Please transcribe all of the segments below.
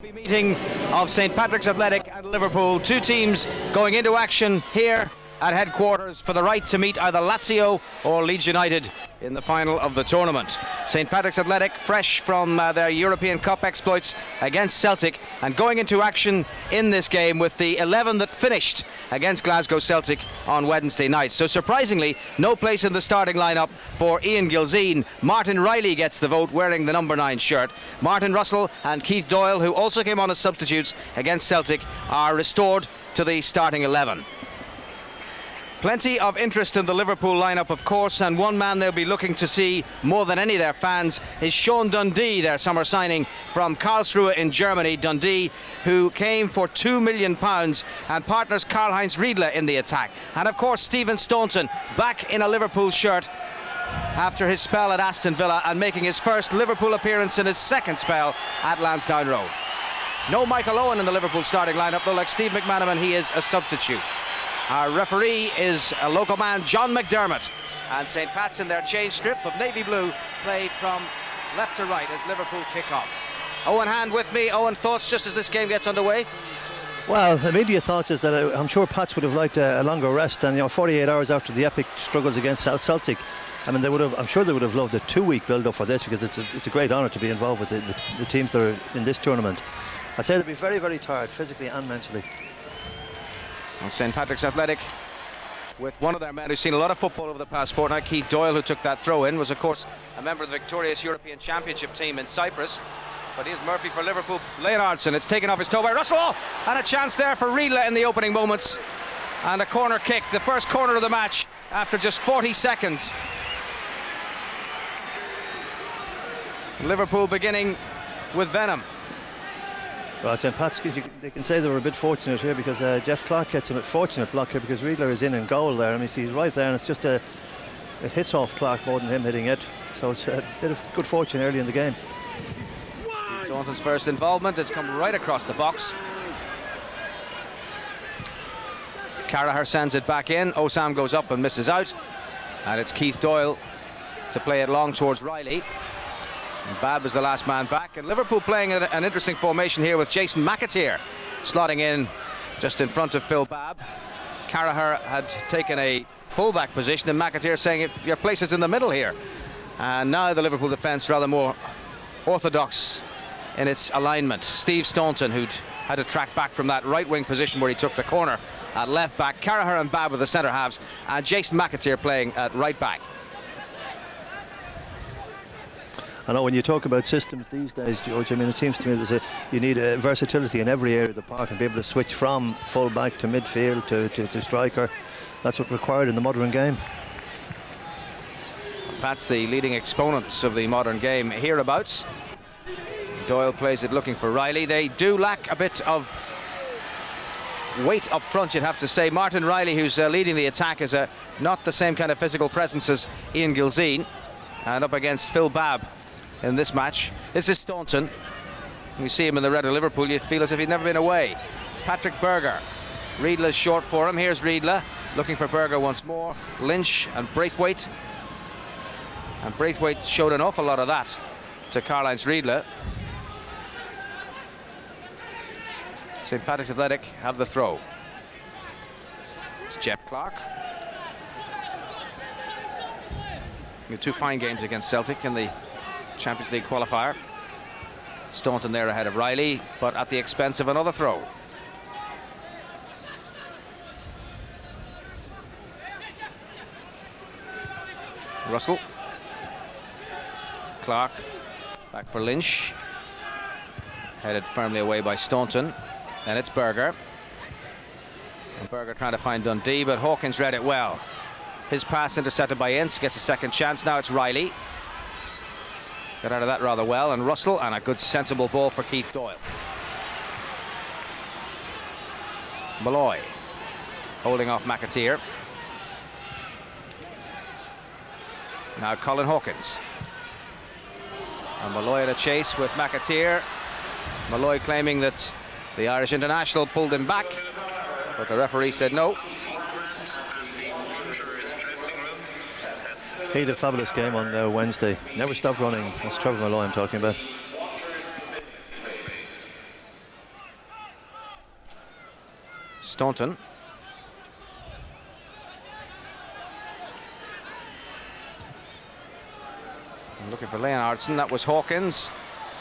Meeting of St. Patrick's Athletic and Liverpool, two teams going into action here at headquarters for the right to meet either Lazio or Leeds United in the final of the tournament. St. Patrick's Athletic fresh from their European Cup exploits against Celtic and going into action in this game with the 11 that finished against Glasgow Celtic on Wednesday night. So surprisingly, no place in the starting lineup for Ian Gilzean. Martin Riley gets the vote wearing the number 9 shirt. Martin Russell and Keith Doyle, who also came on as substitutes against Celtic, are restored to the starting 11. Plenty of interest in the Liverpool lineup, of course, and one man they'll be looking to see more than any of their fans is Sean Dundee, their summer signing from Karlsruhe in Germany. Dundee, who came for £2 million and partners Karl-Heinz Riedle in the attack. And of course, Stephen Staunton back in a Liverpool shirt after his spell at Aston Villa and making his first Liverpool appearance in his second spell at Lansdowne Road. No Michael Owen in the Liverpool starting lineup, though like Steve McManaman, he is a substitute. Our referee is a local man, John McDermott, and St. Pat's in their change strip of navy blue play from left to right as Liverpool kick off. Owen Hand with me. Owen, thoughts just as this game gets underway? Well, immediate thoughts is that I'm sure Pats would have liked a longer rest, and 48 hours after the epic struggles against Celtic. I mean, I'm sure they would have loved a 2-week build-up for this, because it's a great honour to be involved with the teams that are in this tournament. I'd say they'd be very, very tired, physically and mentally. And St. Patrick's Athletic, with one of their men who's seen a lot of football over the past fortnight, Keith Doyle, who took that throw in, was of course a member of the victorious European Championship team in Cyprus. But here's Murphy for Liverpool. Leonardson, it's taken off his toe by Russell, and a chance there for Riedle in the opening moments. And a corner kick, the first corner of the match after just 40 seconds. Liverpool beginning with venom. Well, St. Pat's, they can say they were a bit fortunate here, because Jeff Clark gets a fortunate block here, because Riedler is in goal there. I mean, he's right there, and it's just it hits off Clark more than him hitting it. So it's a bit of good fortune early in the game. Staunton's first involvement, it's come right across the box. Carragher sends it back in. Osam goes up and misses out. And it's Keith Doyle to play it long towards Riley. And Babb is the last man back, and Liverpool playing an interesting formation here with Jason McAteer slotting in just in front of Phil Babb. Carragher had taken a fullback position, and McAteer saying your place is in the middle here. And now the Liverpool defence rather more orthodox in its alignment. Steve Staunton, who'd had to track back from that right wing position where he took the corner at left back. Carragher and Babb with the centre halves, and Jason McAteer playing at right back. I know when you talk about systems these days, George, I mean, it seems to me that you need a versatility in every area of the park and be able to switch from full back to midfield to striker. That's what's required in the modern game. That's the leading exponents of the modern game hereabouts. Doyle plays it looking for Riley. They do lack a bit of weight up front, you'd have to say. Martin Riley, who's leading the attack, is not the same kind of physical presence as Ian Gilzean. And up against Phil Babb in this match. This is Staunton. When you see him in the red of Liverpool, you feel as if he'd never been away. Patrick Berger. Riedle is short for him. Here's Riedle looking for Berger once more. Lynch and Braithwaite. And Braithwaite showed an awful lot of that to Karl-Heinz Riedle. St. Patrick's Athletic have the throw. It's Jeff Clark. Two fine games against Celtic in the Champions League qualifier. Staunton there ahead of Riley, but at the expense of another throw. Russell. Clark back for Lynch. Headed firmly away by Staunton. And it's Berger. And Berger trying to find Dundee, but Hawkins read it well. His pass intercepted by Ince, gets a second chance. Now it's Riley. Got out of that rather well, and Russell, and a good sensible ball for Keith Doyle. Malloy holding off McAteer. Now Colin Hawkins. And Malloy at a chase with McAteer. Malloy claiming that the Irish international pulled him back, but the referee said no. He had a fabulous game on Wednesday. Never stopped running. That's Trevor Malloy I'm talking about. Staunton. Looking for Leonardson. That was Hawkins.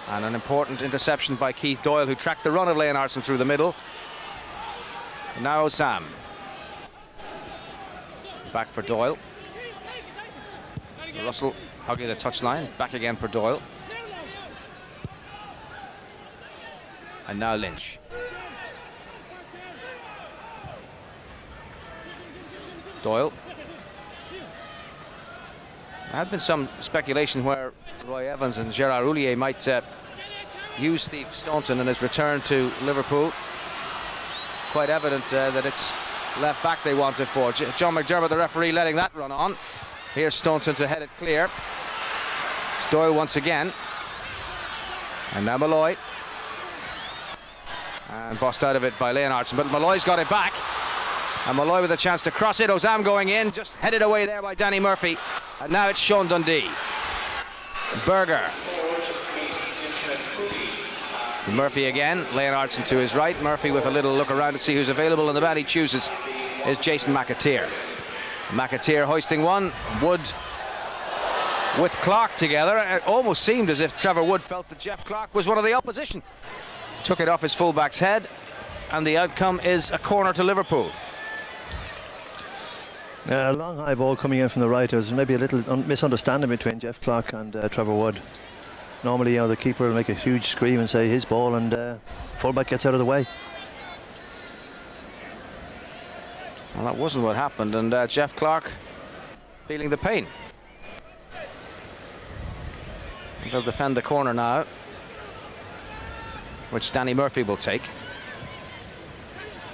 And an important interception by Keith Doyle, who tracked the run of Leonardson through the middle. And now Sam. Back for Doyle. Russell hugging the touchline. Back again for Doyle. And now Lynch. Doyle. There had been some speculation where Roy Evans and Gerard Houllier might use Steve Staunton in his return to Liverpool. Quite evident that it's left back they wanted for. John McDermott, the referee, letting that run on. Here's Staunton to head it clear. It's Doyle once again. And now Malloy. And bossed out of it by Leonardson, but Malloy's got it back. And Malloy with a chance to cross it. Ozam going in, just headed away there by Danny Murphy. And now it's Sean Dundee. Berger. Murphy again. Leonardson to his right. Murphy with a little look around to see who's available, and the man he chooses is Jason McAteer. McAteer hoisting one. Wood with Clark together. It almost seemed as if Trevor Wood felt that Jeff Clark was one of the opposition. Took it off his fullback's head, and the outcome is a corner to Liverpool. A long high ball coming in from the right. There was maybe a little misunderstanding between Jeff Clark and Trevor Wood. Normally, the keeper will make a huge scream and say his ball, and fullback gets out of the way. Well, that wasn't what happened, and Jeff Clark feeling the pain. They'll defend the corner now, which Danny Murphy will take.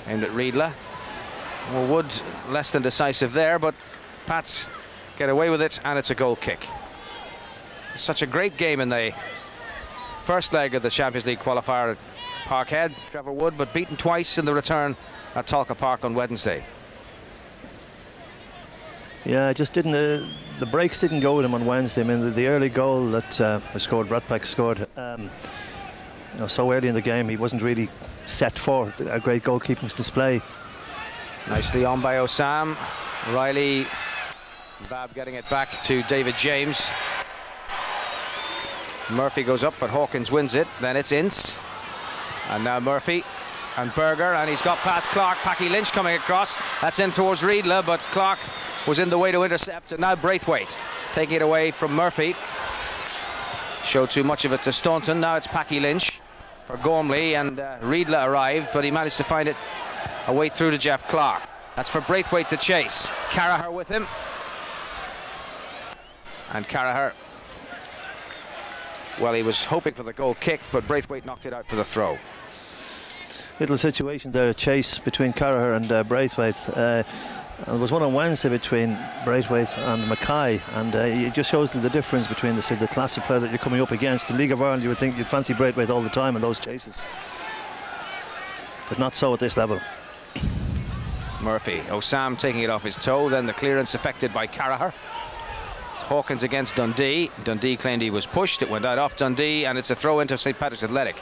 Aimed at Riedler. Well, Wood less than decisive there, but Pats get away with it, and it's a goal kick. Such a great game in the first leg of the Champions League qualifier at Parkhead, Trevor Wood, but beaten twice in the return at Talca Park on Wednesday. Yeah, it just didn't. The breaks didn't go with him on Wednesday. I mean, the early goal that was scored, Bratpack scored, so early in the game, he wasn't really set for a great goalkeeping display. Nicely on by Osam. Riley, Bab getting it back to David James. Murphy goes up, but Hawkins wins it. Then it's Ince. And now Murphy and Berger, and he's got past Clark. Packy Lynch coming across. That's in towards Riedler, but Clark was in the way to intercept. And now Braithwaite taking it away from Murphy. Showed too much of it to Staunton. Now it's Packy Lynch for Gormley, and Riedler arrived, but he managed to find it a way through to Jeff Clark. That's for Braithwaite to chase. Carragher with him. And Carragher, well, he was hoping for the goal kick, but Braithwaite knocked it out for the throw. Little situation there, a chase between Carragher and Braithwaite. There was one on Wednesday between Braithwaite and Mackay, and it just shows the difference between the class of player that you're coming up against. The League of Ireland, you would think you'd fancy Braithwaite all the time in those chases, but not so at this level. Murphy, Osam taking it off his toe, then the clearance affected by Carragher. Hawkins against Dundee. Dundee claimed he was pushed. It went out off Dundee, and it's a throw into St. Patrick's Athletic.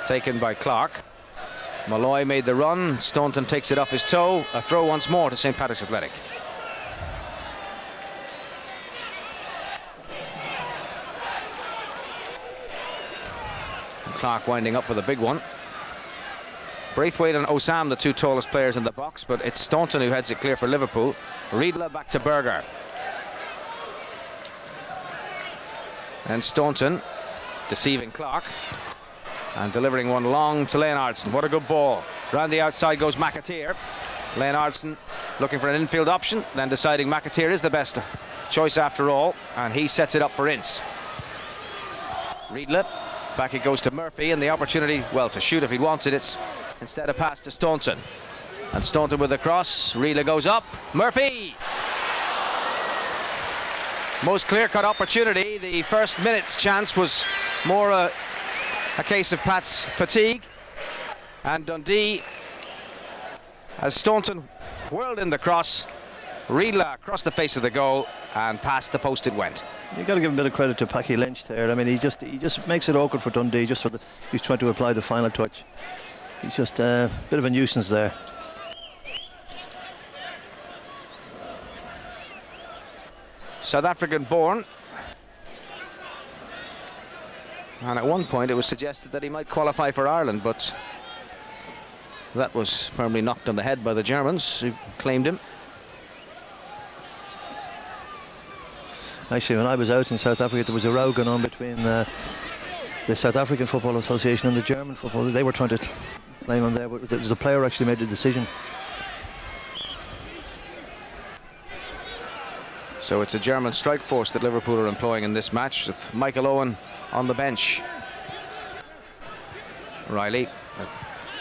Taken by Clark. Malloy made the run. Staunton takes it off his toe. A throw once more to St. Patrick's Athletic. Clark winding up for the big one. Braithwaite and Osam, the two tallest players in the box, but it's Staunton who heads it clear for Liverpool. Riedler back to Berger. And Staunton deceiving Clark and delivering one long to Leonardson. What a good ball. Round the outside goes McAteer. Leonardson looking for an infield option, then deciding McAteer is the best choice after all, and he sets it up for Ince. Riedler. Back it goes to Murphy, and the opportunity, well, to shoot if he wanted. It's instead a pass to Staunton. And Staunton with the cross. Riedler goes up. Murphy! Most clear-cut opportunity. The first minute's chance was more a case of Pat's fatigue. And Dundee, as Staunton whirled in the cross, Riedler across the face of the goal, and past the post it went. You've got to give a bit of credit to Packy Lynch there. I mean, he just makes it awkward for Dundee. He's trying to apply the final touch. He's just a bit of a nuisance there. South African born, and at one point it was suggested that he might qualify for Ireland, but that was firmly knocked on the head by the Germans, who claimed him. Actually, when I was out in South Africa, there was a row going on between the South African Football Association and the German football. They were trying to claim him there, but there's a player actually made the decision. So it's a German strike force that Liverpool are employing in this match, with Michael Owen on the bench. Riley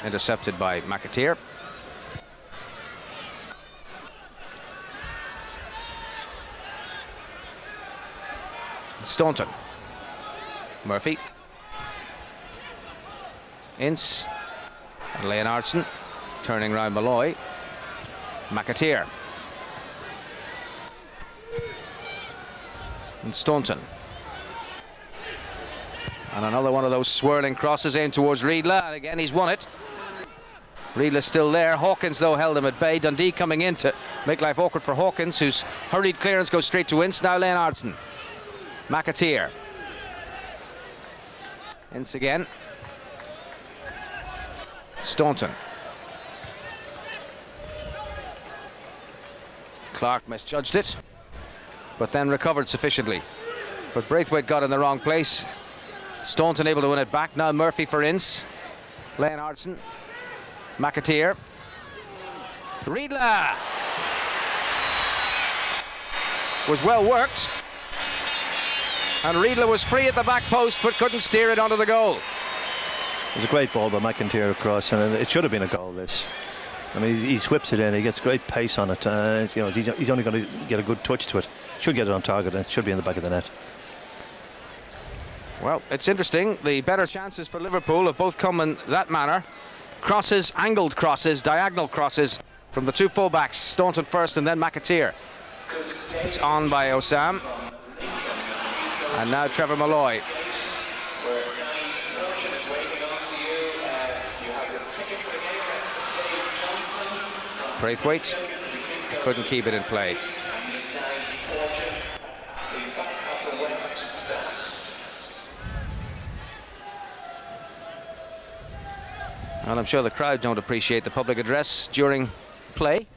intercepted by McAteer. Staunton. Murphy. Ince. And Leonardson. Turning round Malloy. McAteer. And Staunton. And another one of those swirling crosses in towards Riedler. And again, he's won it. Riedler's still there. Hawkins, though, held him at bay. Dundee coming in to make life awkward for Hawkins, whose hurried clearance goes straight to Ince. Now Leonardson. McAteer. Ince again. Staunton. Clark misjudged it, but then recovered sufficiently. But Braithwaite got in the wrong place. Staunton able to win it back. Now Murphy for Ince. Leonardson. McAteer. Riedler. Was well worked. And Riedler was free at the back post, but couldn't steer it onto the goal. It was a great ball by McIntyre across, and it should have been a goal, this. I mean, he whips it in, he gets great pace on it. You know, he's only going to get a good touch to it. Should get it on target, and it should be in the back of the net. Well, it's interesting. The better chances for Liverpool have both come in that manner. Crosses, angled crosses, diagonal crosses from the two fullbacks. Staunton first and then McAteer. It's on by Osam. And now Trevor Malloy. Braithwaite couldn't keep it in play. And I'm sure the crowd don't appreciate the public address during play.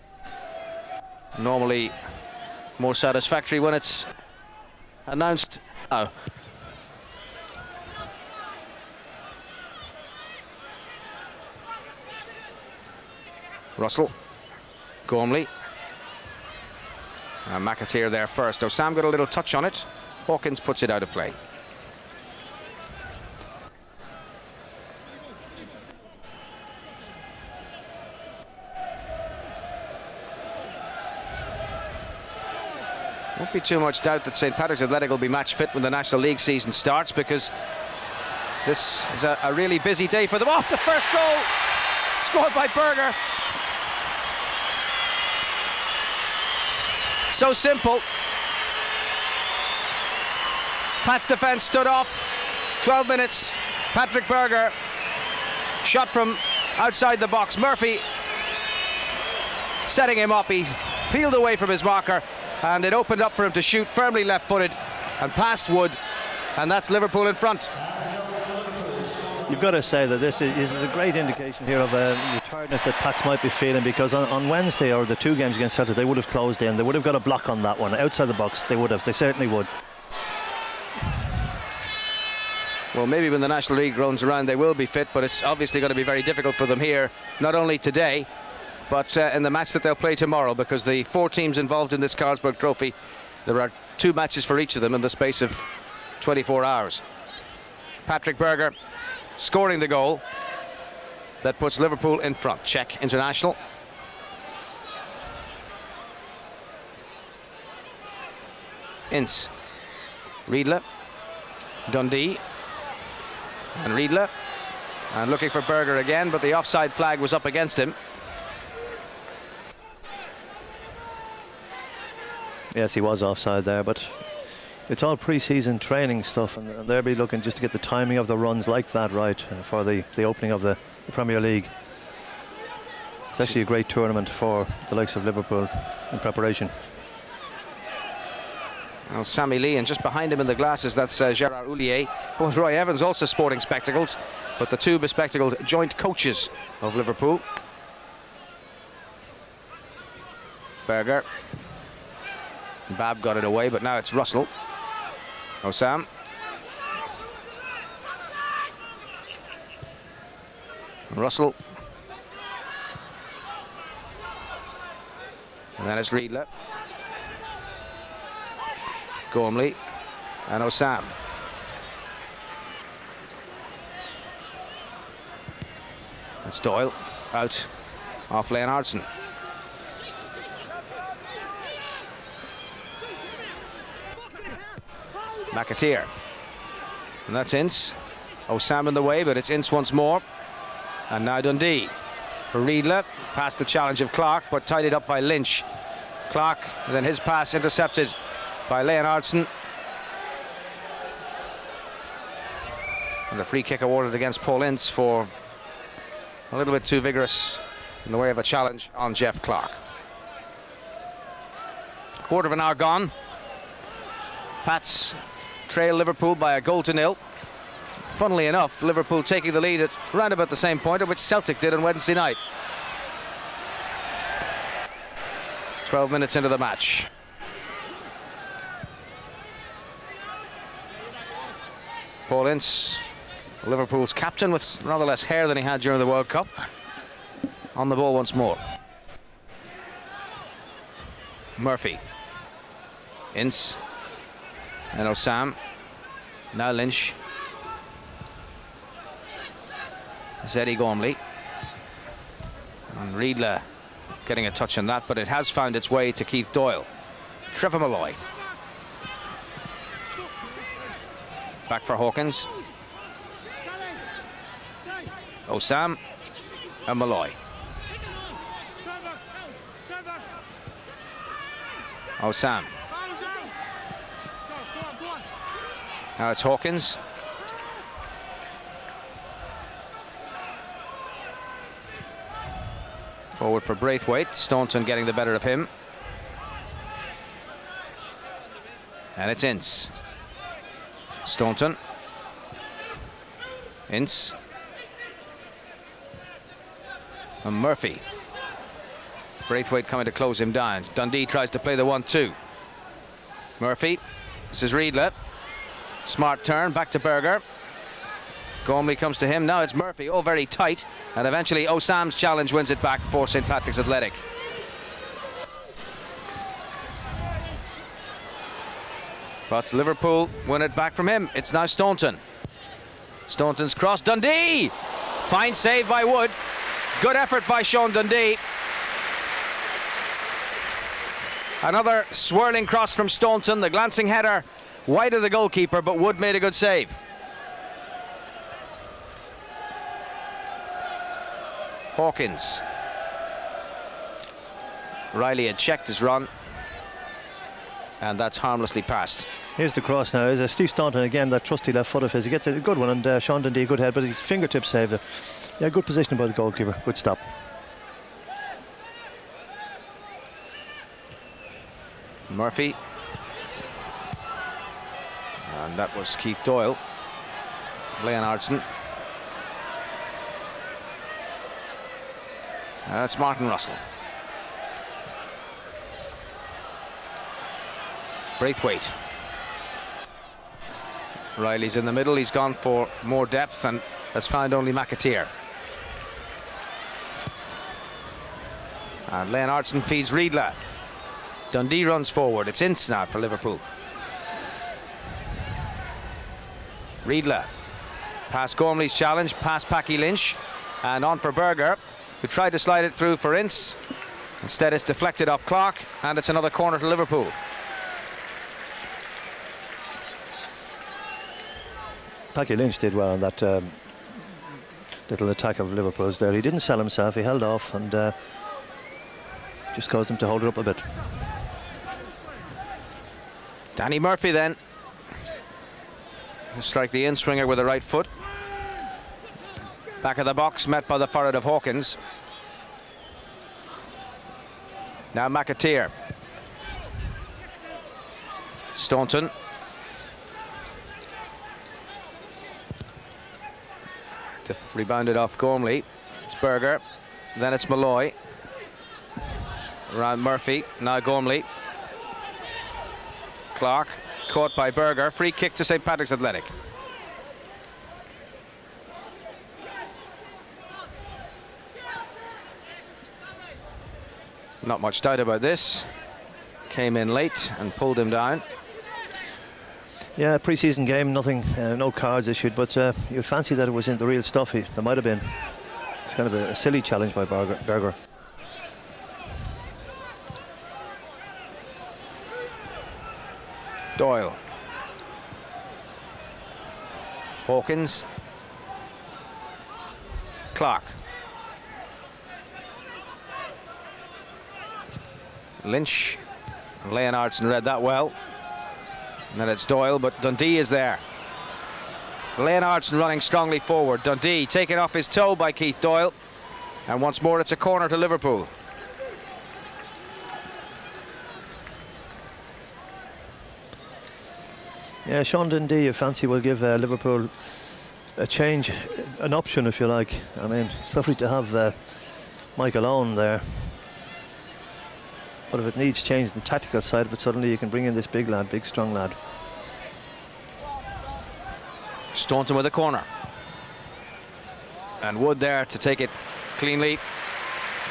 Normally more satisfactory when it's announced. Oh. Russell. Gormley. And McAteer there first. Osam got a little touch on it. Hawkins puts it out of play. Won't be too much doubt that St. Patrick's Athletic will be match fit when the National League season starts, because this is a really busy day for them. Off the first goal, scored by Berger. So simple. Pat's defence stood off. 12 minutes. Patrick Berger, shot from outside the box. Murphy setting him up. He peeled away from his marker, and it opened up for him to shoot, firmly left-footed and past Wood, and that's Liverpool in front. You've got to say that this is a great indication here of the tiredness that Pats might be feeling, because on Wednesday, or the two games against Celtic, they would have closed in. They would have got a block on that one outside the box. They would have. They certainly would. Well, maybe when the National League runs around they will be fit, but it's obviously going to be very difficult for them here, not only today but in the match that they'll play tomorrow, because the four teams involved in this Carlsberg Trophy, there are two matches for each of them in the space of 24 hours. Patrick Berger scoring the goal that puts Liverpool in front. Czech international. Ince. Riedler. Dundee. And Riedler. And looking for Berger again, but the offside flag was up against him. Yes, he was offside there, but it's all pre-season training stuff, and they'll be looking just to get the timing of the runs like that right for the opening of the Premier League. It's actually a great tournament for the likes of Liverpool in preparation. Well, Sammy Lee, and just behind him in the glasses, that's Gerard Houllier. Both Roy Evans also sporting spectacles, but the two bespectacled joint coaches of Liverpool. Berger. Bab got it away, but now it's Russell. Osam. Russell. And then it's Riedler. Gormley and Osam. That's Doyle out off Leonardson. McAteer. And that's Ince. Osam in the way, but it's Ince once more. And now Dundee. For Riedler, past the challenge of Clark, but tidied up by Lynch. Clark, and then his pass intercepted by Leonardson. And the free kick awarded against Paul Ince for a little bit too vigorous in the way of a challenge on Jeff Clark. Quarter of an hour gone. Pats trail Liverpool by 1-0. Funnily enough, Liverpool taking the lead at round about the same point at which Celtic did on Wednesday night. 12 minutes into the match. Paul Ince, Liverpool's captain, with rather less hair than he had during the World Cup, on the ball once more. Murphy. Ince. And Osam. Now Lynch. Eddie Gormley. And Riedler getting a touch on that, but it has found its way to Keith Doyle. Trevor Malloy. Back for Hawkins. Osam and Malloy. Osam. Now it's Hawkins. Forward for Braithwaite. Staunton getting the better of him. And it's Ince. Staunton. Ince. And Murphy. Braithwaite coming to close him down. Dundee tries to play the 1-2. Murphy. This is Riedler. Smart turn. Back to Berger. Gormley comes to him. Now it's Murphy. Oh, very tight. And eventually Osam's challenge wins it back for St. Patrick's Athletic. But Liverpool win it back from him. It's now Staunton. Staunton's cross. Dundee! Fine save by Wood. Good effort by Sean Dundee. Another swirling cross from Staunton. The glancing header wide of the goalkeeper, but Wood made a good save. Hawkins. Riley had checked his run, and that's harmlessly passed. Here's the cross now. Is Steve Staunton again, that trusty left foot of his. He gets a good one, and Sean Dundee a good head, but his fingertip saved it. Yeah, good positioning by the goalkeeper. Good stop. Murphy. And that was Keith Doyle. Leonardson. That's Martin Russell. Braithwaite. Riley's in the middle. He's gone for more depth and has found only McAteer. And Leonardson feeds Riedler. Dundee runs forward. It's Ince now for Liverpool. Riedler. Past Gormley's challenge. Past Packy Lynch. And on for Berger, who tried to slide it through for Ince. Instead it's deflected off Clark, and it's another corner to Liverpool. Packy Lynch did well on that little attack of Liverpool's there. He didn't sell himself, he held off and just caused him to hold it up a bit. Danny Murphy then. Strike the in-swinger with the right foot. Back of the box, met by the forehead of Hawkins. Now McAteer. Staunton. Rebounded off Gormley. It's Berger. Then it's Malloy. Around Murphy. Now Gormley. Clark. Caught by Berger. Free kick to St. Patrick's Athletic. Not much doubt about this. Came in late and pulled him down. Yeah, pre-season game, nothing, no cards issued, but you'd fancy that it was in the real stuff. There might have been. It's kind of a silly challenge by Berger. Doyle. Hawkins. Clark. Lynch. And Leonardson read that well. And then it's Doyle, but Dundee is there. Leonardson running strongly forward. Dundee taken off his toe by Keith Doyle. And once more it's a corner to Liverpool. Yeah, Sean Dundee, you fancy, will give Liverpool a change, an option if you like. I mean, it's lovely to have Michael Owen there. But if it needs change the tactical side of it, suddenly you can bring in this big lad, big strong lad. Staunton with a corner. And Wood there to take it cleanly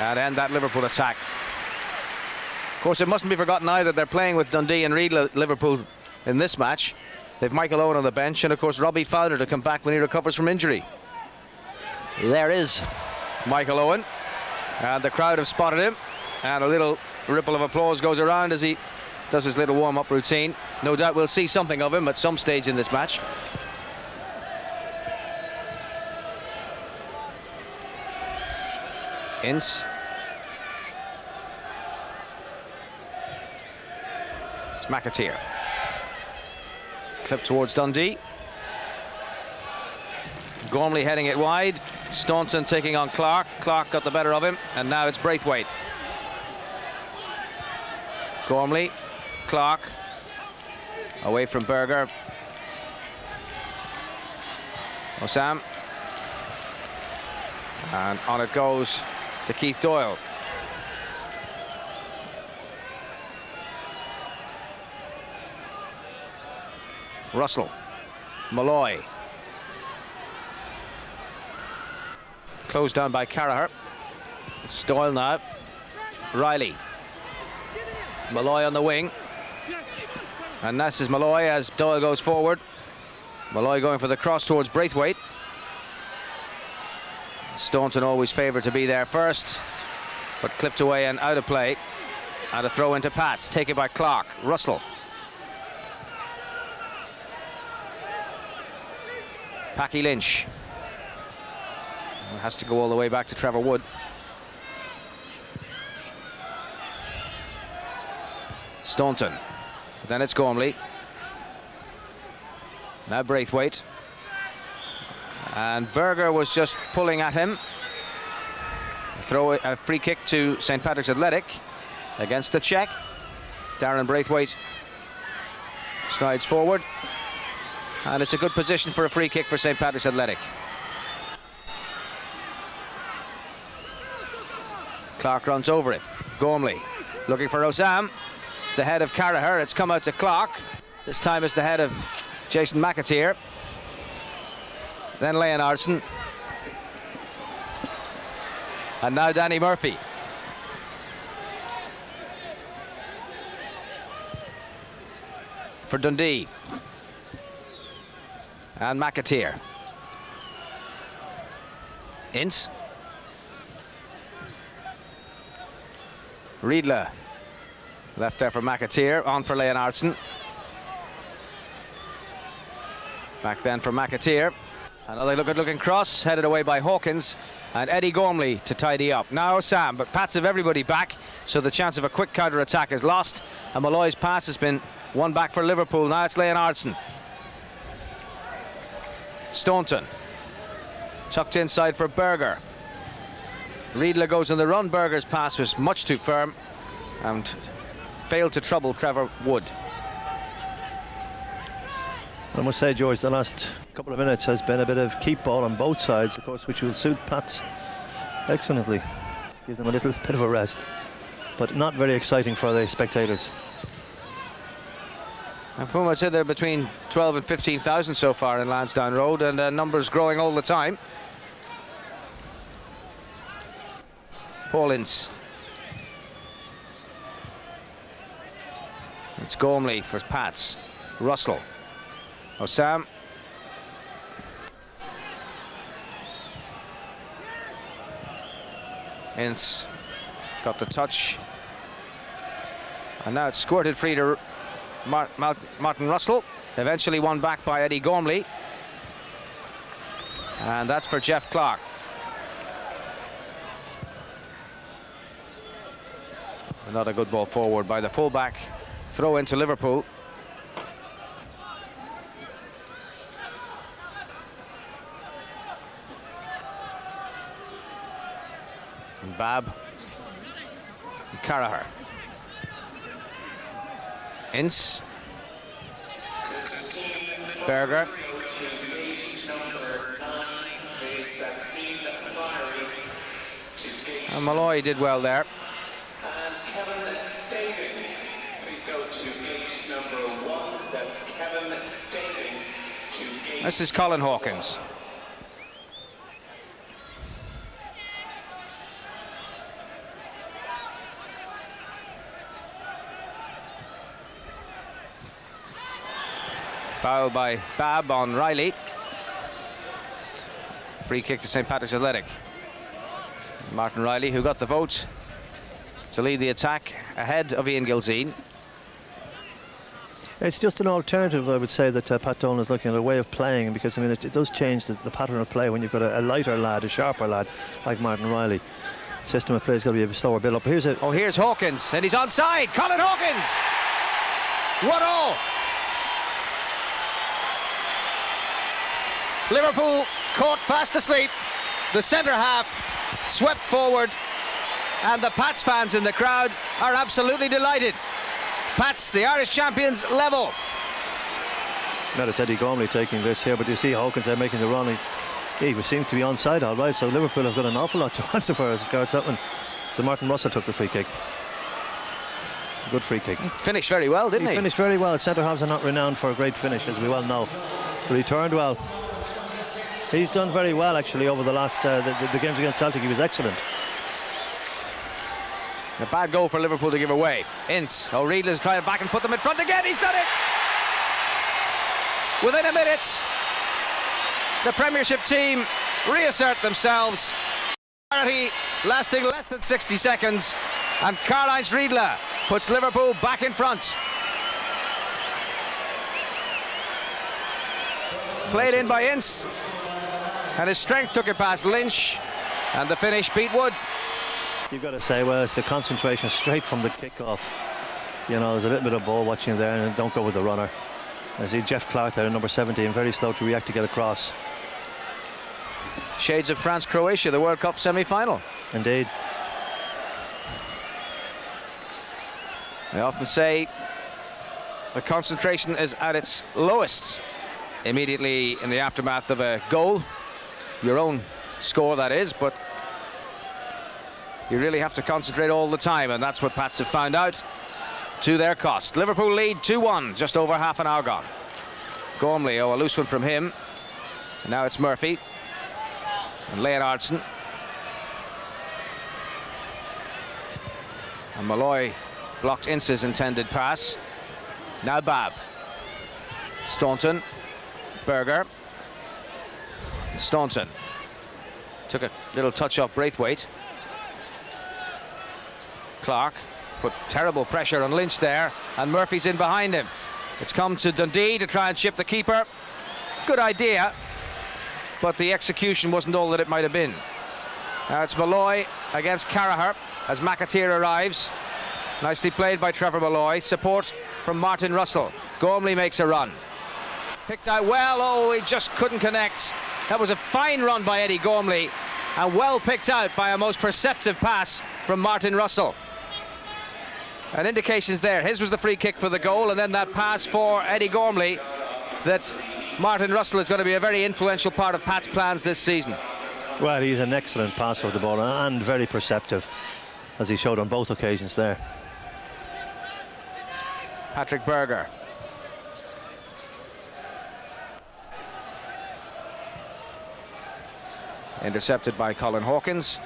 and end that Liverpool attack. Of course, it mustn't be forgotten either they're playing with Dundee and Reid Liverpool in this match. They've Michael Owen on the bench and of course Robbie Fowler to come back when he recovers from injury. There is Michael Owen, and the crowd have spotted him, and a little ripple of applause goes around as he does his little warm-up routine. No doubt we'll see something of him at some stage in this match. Ince. It's McAteer. Clip towards Dundee. Gormley heading it wide. Staunton taking on Clark. Clark got the better of him, and now it's Braithwaite. Gormley, Clark, away from Berger. Osam. And on it goes to Keith Doyle. Russell, Malloy. Closed down by Carragher. It's Doyle now. Riley. Malloy on the wing. And this is Malloy as Doyle goes forward. Malloy going for the cross towards Braithwaite. Staunton always favoured to be there first, but clipped away and out of play. And a throw into Pats, taken by Clark. Russell. Packy Lynch. Has to go all the way back to Trevor Wood. Staunton. Then it's Gormley. Now Braithwaite. And Berger was just pulling at him. A free kick to St. Patrick's Athletic against the check. Darren Braithwaite strides forward. And it's a good position for a free kick for St. Patrick's Athletic. Clark runs over it. Gormley looking for Osam. It's the head of Carragher. It's come out to Clark. This time it's the head of Jason McAteer. Then Leonardson. And now Danny Murphy. For Dundee. And McAteer. Ince. Riedler. Left there for McAteer. On for Leonardson. Back then for McAteer. Another good-looking cross, headed away by Hawkins. And Eddie Gormley to tidy up. Now Sam, but Pats have everybody back, so the chance of a quick counter-attack is lost. And Malloy's pass has been One back for Liverpool. Now it's Leonardson. Staunton. Tucked inside for Berger. Riedler goes on the run. Berger's pass was much too firm and failed to trouble Trevor Wood. I must say, George, the last couple of minutes has been a bit of keep ball on both sides, of course, which will suit Pats excellently. Give them a little bit of a rest, but not very exciting for the spectators. And from what I said, they're between 12 and 15,000 so far in Lansdowne Road, and numbers growing all the time. Paul Ince. It's Gormley for Pats. Russell. Osam. Ince got the touch. And now it's squirted free to Martin Russell. Eventually won back by Eddie Gormley. And that's for Jeff Clark. Another good ball forward by the fullback. Throw into Liverpool. And Babb. And Carragher. Ince. Berger. And Malloy did well there. This is Colin Hawkins. Foul by Babb on Riley. Free kick to St. Patrick's Athletic. Martin Riley, who got the vote to lead the attack ahead of Ian Gilzine. It's just an alternative, I would say, that Pat Dolan is looking at a way of playing, because I mean it does change the pattern of play when you've got a lighter lad, a sharper lad like Martin Riley. System of play has got to be a slower build up. Here's Hawkins, and he's onside. Colin Hawkins. 1-0. Liverpool caught fast asleep. The centre half swept forward, and the Pats fans in the crowd are absolutely delighted. Pats, the Irish champions, level. Now it's Eddie Gormley taking this here, but you see Hawkins there making the run. He seems to be onside, all right. So Liverpool have got an awful lot to answer for as regards that one. So Martin Russell took the free kick. Good free kick. He finished very well, didn't he? He finished very well. Centre halves are not renowned for a great finish, as we well know. But he turned well. He's done very well, actually, over the last the games against Celtic. He was excellent. A bad goal for Liverpool to give away. Ince. Riedler's trying to back and put them in front again. He's done it! Within a minute, the Premiership team reassert themselves. Lasting less than 60 seconds, and Karl-Heinz Riedler puts Liverpool back in front. Played in by Ince, and his strength took it past Lynch, and the finish beat Wood. You've got to say, well, it's the concentration straight from the kickoff. You know, there's a little bit of ball watching there, and don't go with the runner. I see Jeff Clark there, number 17, very slow to react to get across. Shades of France-Croatia, the World Cup semi-final. Indeed. I often say the concentration is at its lowest immediately in the aftermath of a goal. Your own score, that is, but you really have to concentrate all the time, and that's what Pats have found out to their cost. Liverpool lead 2-1, just over half an hour gone. Gormley, a loose one from him. And now it's Murphy. And Leonardson. And Malloy blocked Ince's intended pass. Now Babb. Staunton. Berger. Staunton. Took a little touch off Braithwaite. Clark put terrible pressure on Lynch there, and Murphy's in behind him. It's come to Dundee to try and chip the keeper. Good idea, but the execution wasn't all that it might have been. Now it's Malloy against Carragher as McAteer arrives. Nicely played by Trevor Malloy. Support from Martin Russell. Gormley makes a run. Picked out well. Oh, he just couldn't connect. That was a fine run by Eddie Gormley, and well picked out by a most perceptive pass from Martin Russell. And indications there. His was the free kick for the goal, and then that pass for Eddie Gormley. That Martin Russell is going to be a very influential part of Pat's plans this season. Well, he's an excellent passer of the ball and very perceptive, as he showed on both occasions there. Patrick Berger. Intercepted by Colin Hawkins.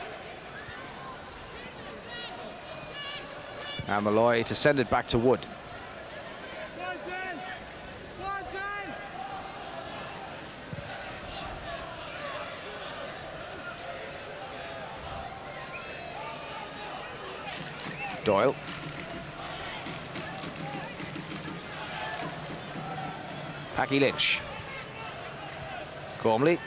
And Malloy to send it back to Wood. Doyle. Packy Lynch. Gormley.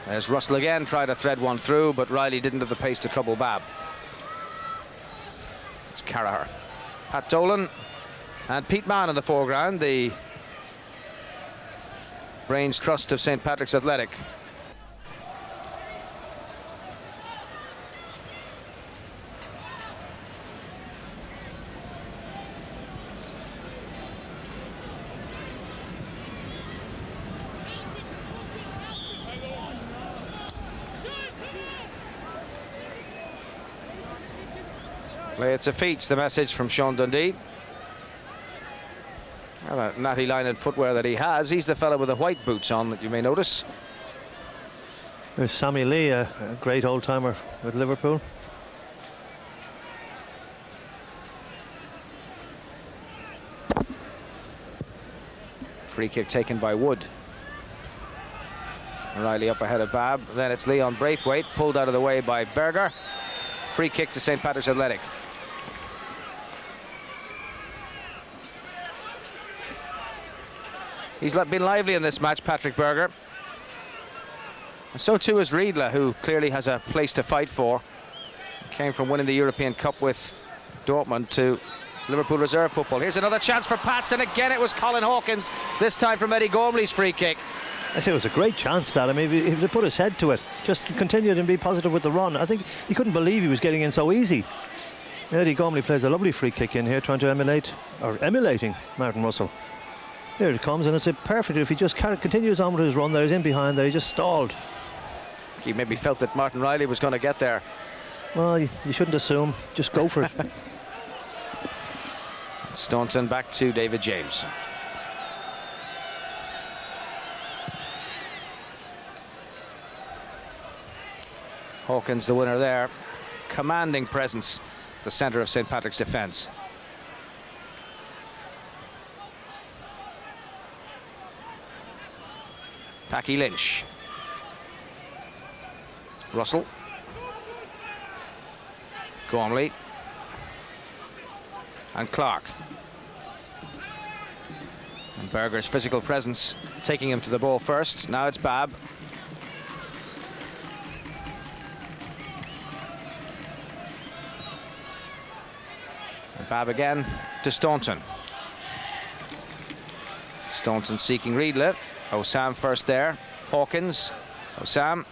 There's Russell again, tried to thread one through, but Riley didn't have the pace to trouble Babb. It's Carragher. Pat Dolan and Pete Mann in the foreground, the brains trust of St. Patrick's Athletic. Play it to feet, the message from Sean Dundee. Well, a natty line and footwear that he has. He's the fellow with the white boots on that you may notice. There's Sammy Lee, a great old-timer with Liverpool. Free kick taken by Wood. Riley up ahead of Babb. Then it's Leon Braithwaite, pulled out of the way by Berger. Free kick to St. Patrick's Athletic. He's been lively in this match, Patrick Berger. And so too is Riedle, who clearly has a place to fight for. Came from winning the European Cup with Dortmund to Liverpool reserve football. Here's another chance for Pats, and again it was Colin Hawkins, this time from Eddie Gormley's free kick. I say it was a great chance, that. I mean, if he put his head to it, just continued and be positive with the run. I think he couldn't believe he was getting in so easy. Eddie Gormley plays a lovely free kick in here, trying to emulating Martin Russell. Here it comes, and it's a perfect. If he just continues on with his run there, he's in behind there, he just stalled. He maybe felt that Martin Riley was going to get there. Well, you shouldn't assume, just go for it. Staunton back to David James. Hawkins the winner there. Commanding presence at the centre of St. Patrick's defence. Packy Lynch. Russell. Gormley. And Clark. And Berger's physical presence taking him to the ball first. Now it's Babb. And Babb again to Staunton. Staunton seeking Riedle. Osam first there. Hawkins. Osam.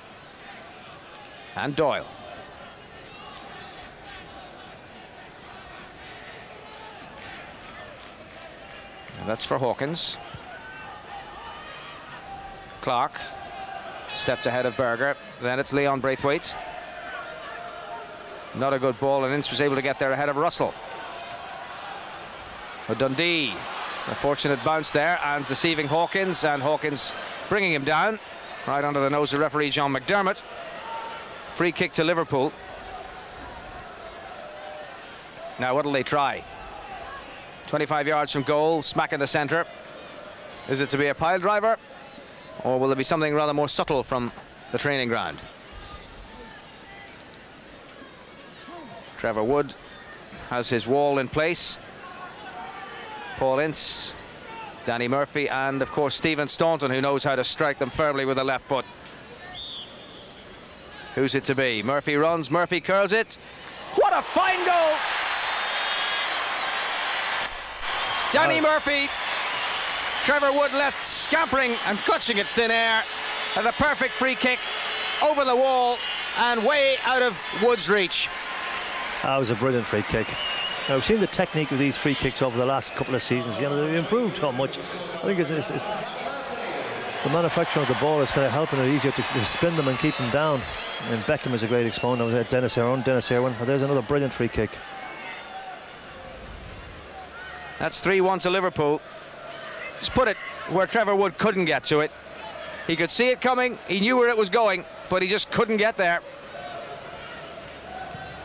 And Doyle. And that's for Hawkins. Clark stepped ahead of Berger. Then it's Leon Braithwaite. Not a good ball, and Ince was able to get there ahead of Russell. But Dundee, a fortunate bounce there, and deceiving Hawkins, and Hawkins bringing him down right under the nose of referee John McDermott. Free kick to Liverpool. Now what'll they try? 25 yards from goal, smack in the centre. Is it to be a pile driver, or will there be something rather more subtle from the training ground? Trevor Wood has his wall in place. Paul Ince, Danny Murphy, and of course Stephen Staunton, who knows how to strike them firmly with the left foot. Who's it to be? Murphy runs, Murphy curls it. What What a fine goal! Danny Murphy, Trevor Wood left scampering and clutching at thin air, and a perfect free kick over the wall and way out of Wood's reach. That was a brilliant free kick. Now, we've seen the technique of these free kicks over the last couple of seasons. You know, they've improved so much. I think it's the manufacture of the ball is kind of helping it easier to spin them and keep them down. And Beckham is a great exponent. Dennis Irwin. There's another brilliant free kick. That's 3-1 to Liverpool. Just put it where Trevor Wood couldn't get to it. He could see it coming, he knew where it was going, but he just couldn't get there.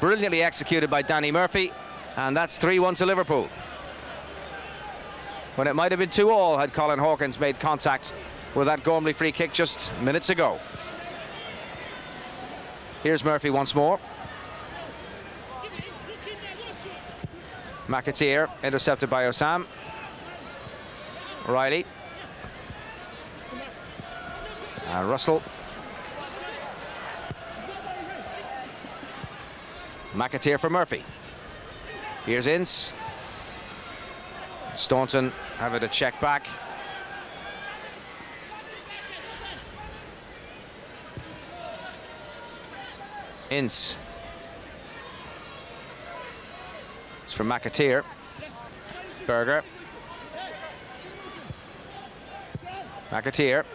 Brilliantly executed by Danny Murphy, and that's 3-1 to Liverpool. When it might have been 2-2 had Colin Hawkins made contact with that Gormley free kick just minutes ago. Here's Murphy once more. McAteer intercepted by Osam. Riley. And Russell. McAteer for Murphy. Here's Ince. Staunton having to check back. Ince. It's from McAteer. Berger. McAteer.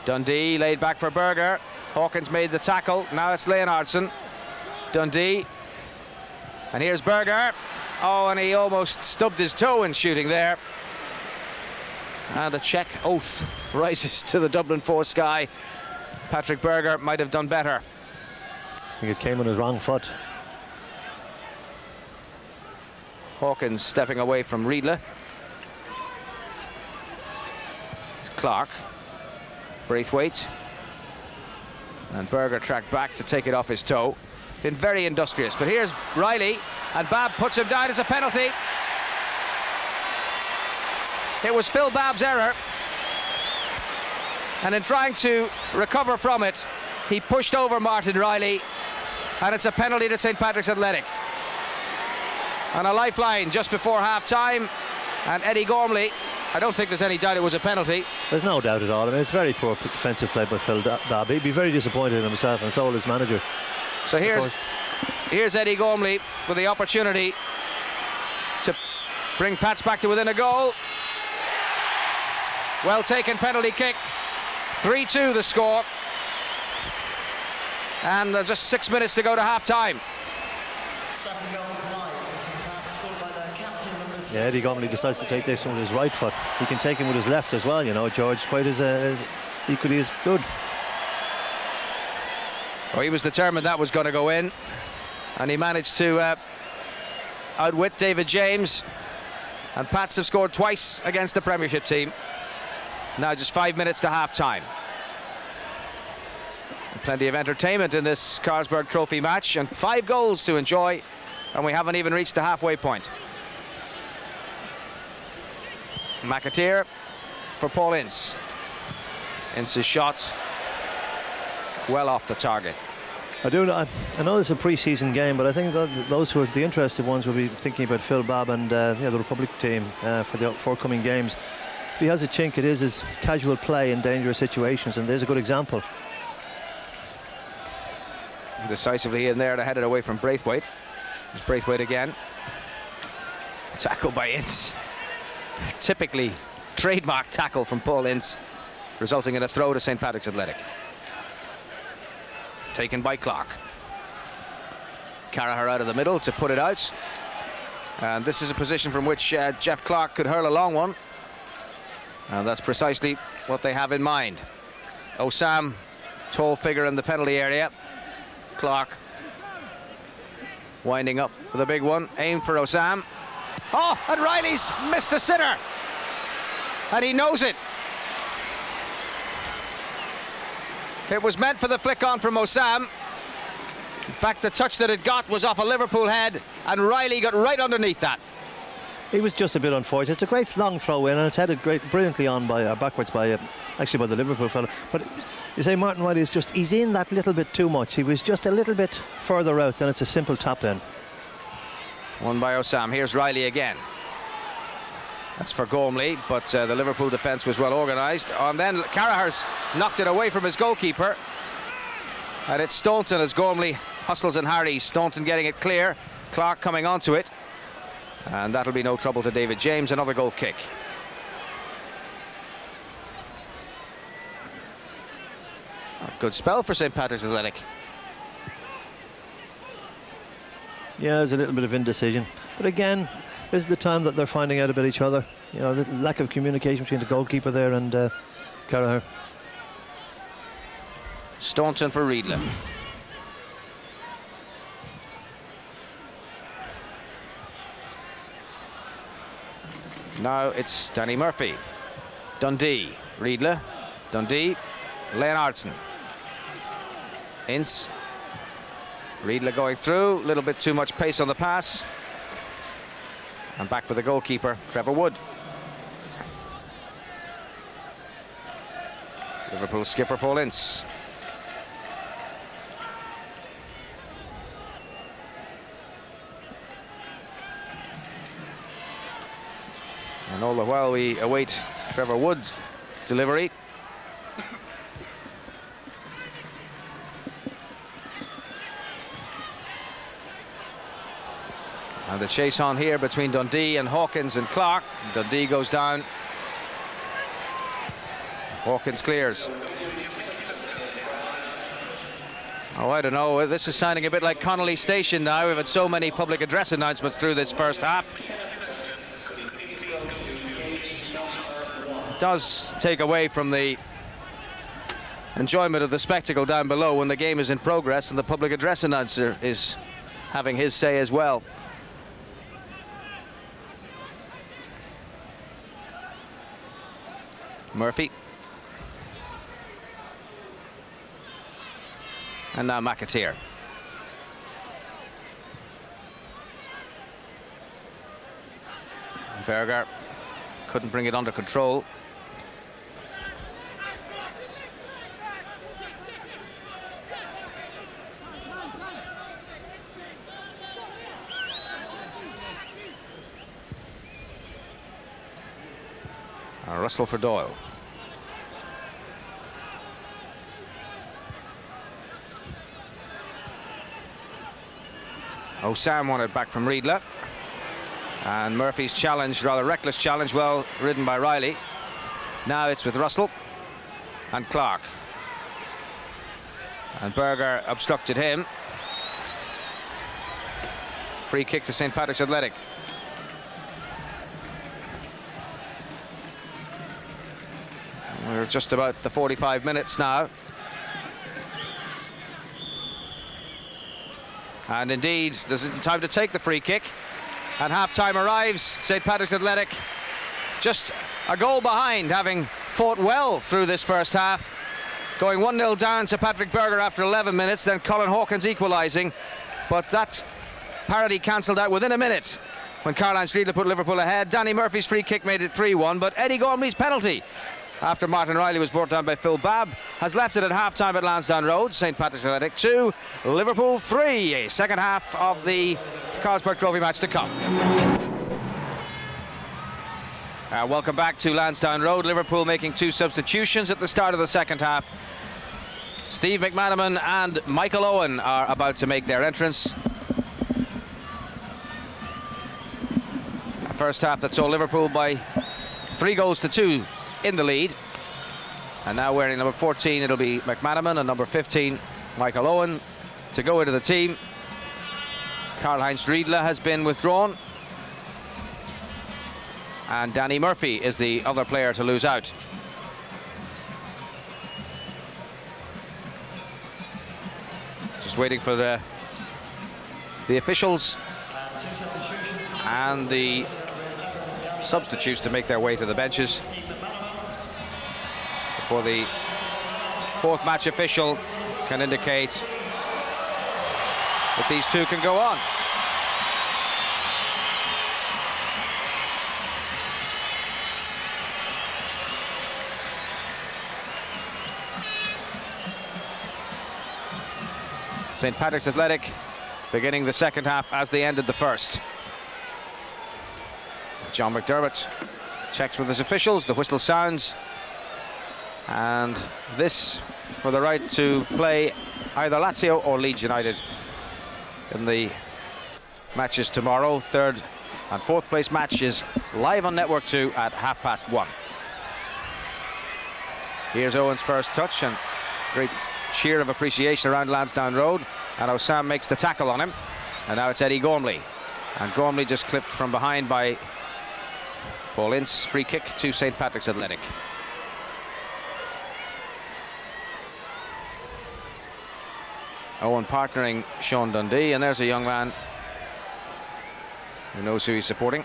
Dundee laid back for Berger. Hawkins made the tackle. Now it's Leonardson. Dundee. And here's Berger. Oh, and he almost stubbed his toe in shooting there. And a check oath rises to the Dublin 4 sky. Patrick Berger might have done better. I think it came on his wrong foot. Hawkins stepping away from Riedle. Clark. Braithwaite. And Berger tracked back to take it off his toe. Been very industrious. But here's Riley. And Babb puts him down as a penalty. It was Phil Babb's error. And in trying to recover from it, he pushed over Martin Riley. And it's a penalty to St. Patrick's Athletic. And a lifeline just before half-time. And Eddie Gormley, I don't think there's any doubt it was a penalty. There's no doubt at all. I mean, it's very poor defensive play by Phil Babb. He'd be very disappointed in himself, and so will his manager. So here's Eddie Gormley with the opportunity to bring Pats back to within a goal. Well taken penalty kick. 3-2 the score. And there's just 6 minutes to go to half-time. Yeah, Eddie Gormley decides to take this one with his right foot. He can take him with his left as well, you know, George. Quite as equally as good. Well, he was determined that was going to go in. And he managed to outwit David James. And Pats have scored twice against the Premiership team. Now just 5 minutes to half-time. Plenty of entertainment in this Carlsberg Trophy match, and 5 goals to enjoy, and we haven't even reached the halfway point. McAteer for Paul Ince. Ince's shot well off the target. I know it's a pre-season game, but I think that those who are the interested ones will be thinking about Phil Babb and the Republic team for the forthcoming games. If he has a chink, it is his casual play in dangerous situations, and there's a good example. Decisively in there to head it away from Braithwaite. There's Braithwaite again. Tackle by Ince. Typically trademark tackle from Paul Ince, resulting in a throw to St. Patrick's Athletic. Taken by Clark. Carragher out of the middle to put it out. And this is a position from which Jeff Clark could hurl a long one. And that's precisely what they have in mind. Osam, tall figure in the penalty area. Clark winding up with a big one. Aim for Osam. Oh, and Riley's missed a sitter. And he knows it. It was meant for the flick on from Osam. In fact, the touch that it got was off a Liverpool head, and Riley got right underneath that. He was just a bit unfortunate. It's a great long throw in, and it's headed brilliantly on by backwards by actually by the Liverpool fellow. But you say Martin Riley he's in that little bit too much. He was just a little bit further out, then it's a simple tap in. One by Osam. Here's Riley again. That's for Gormley, but the Liverpool defence was well organised. And then Carraher's knocked it away from his goalkeeper. And it's Staunton as Gormley hustles and harries. Staunton getting it clear. Clark coming onto it. And that'll be no trouble to David James. Another goal kick. A good spell for St Patrick's Athletic. Yeah, there's a little bit of indecision. But again, this is the time that they're finding out about each other. You know, the lack of communication between the goalkeeper there and Carragher. Staunton for Riedler. Now it's Danny Murphy. Dundee. Riedler. Dundee. Leonardson. Ince. Riedler going through. A little bit too much pace on the pass. And back for the goalkeeper, Trevor Wood. Liverpool skipper Paul Ince. And all the while we await Trevor Wood's delivery. And the chase on here between Dundee and Hawkins and Clark. Dundee goes down. Hawkins clears. Oh, I don't know. This is sounding a bit like Connolly Station now. We've had so many public address announcements through this first half. It does take away from the enjoyment of the spectacle down below when the game is in progress and the public address announcer is having his say as well. Murphy. And now McAteer. Berger couldn't bring it under control. Russell for Doyle. Osam wanted back from Riedler. And Murphy's challenge, rather reckless challenge, well ridden by Riley. Now it's with Russell and Clark. And Berger obstructed him. Free kick to St Patrick's Athletic. We're just about the 45 minutes now. And indeed, there's time to take the free kick. And half-time arrives. St Patrick's Athletic just a goal behind, having fought well through this first half. Going 1-0 down to Patrick Berger after 11 minutes, then Colin Hawkins equalising. But that parity cancelled out within a minute when Karl-Heinz Riedler put Liverpool ahead. Danny Murphy's free kick made it 3-1, but Eddie Gormley's penalty, after Martin Riley was brought down by Phil Babb, has left it at half-time at Lansdowne Road. St Patrick's Athletic 2, Liverpool 3. A second half of the Carlsberg Trophy match to come. Welcome back to Lansdowne Road. Liverpool making 2 substitutions at the start of the second half. Steve McManaman and Michael Owen are about to make their entrance. A first half that saw Liverpool by 3-2 in the lead. And now wearing number 14, it'll be McManaman, and number 15, Michael Owen, to go into the team. Karl-Heinz Riedler has been withdrawn. And Danny Murphy is the other player to lose out. Just waiting for the officials and the substitutes to make their way to the benches before the fourth match official can indicate that these two can go on. St. Patrick's Athletic beginning the second half as they ended the first. John McDermott checks with his officials, the whistle sounds, and this for the right to play either Lazio or Leeds United in the matches tomorrow. Third and fourth place match is live on Network 2 at 1:30. Here's Owen's first touch, and great cheer of appreciation around Lansdowne Road, and Osam makes the tackle on him, and now it's Eddie Gormley, and Gormley just clipped from behind by Paul Ince. Free kick to St. Patrick's Athletic. Owen partnering Sean Dundee, and there's a young man who knows who he's supporting.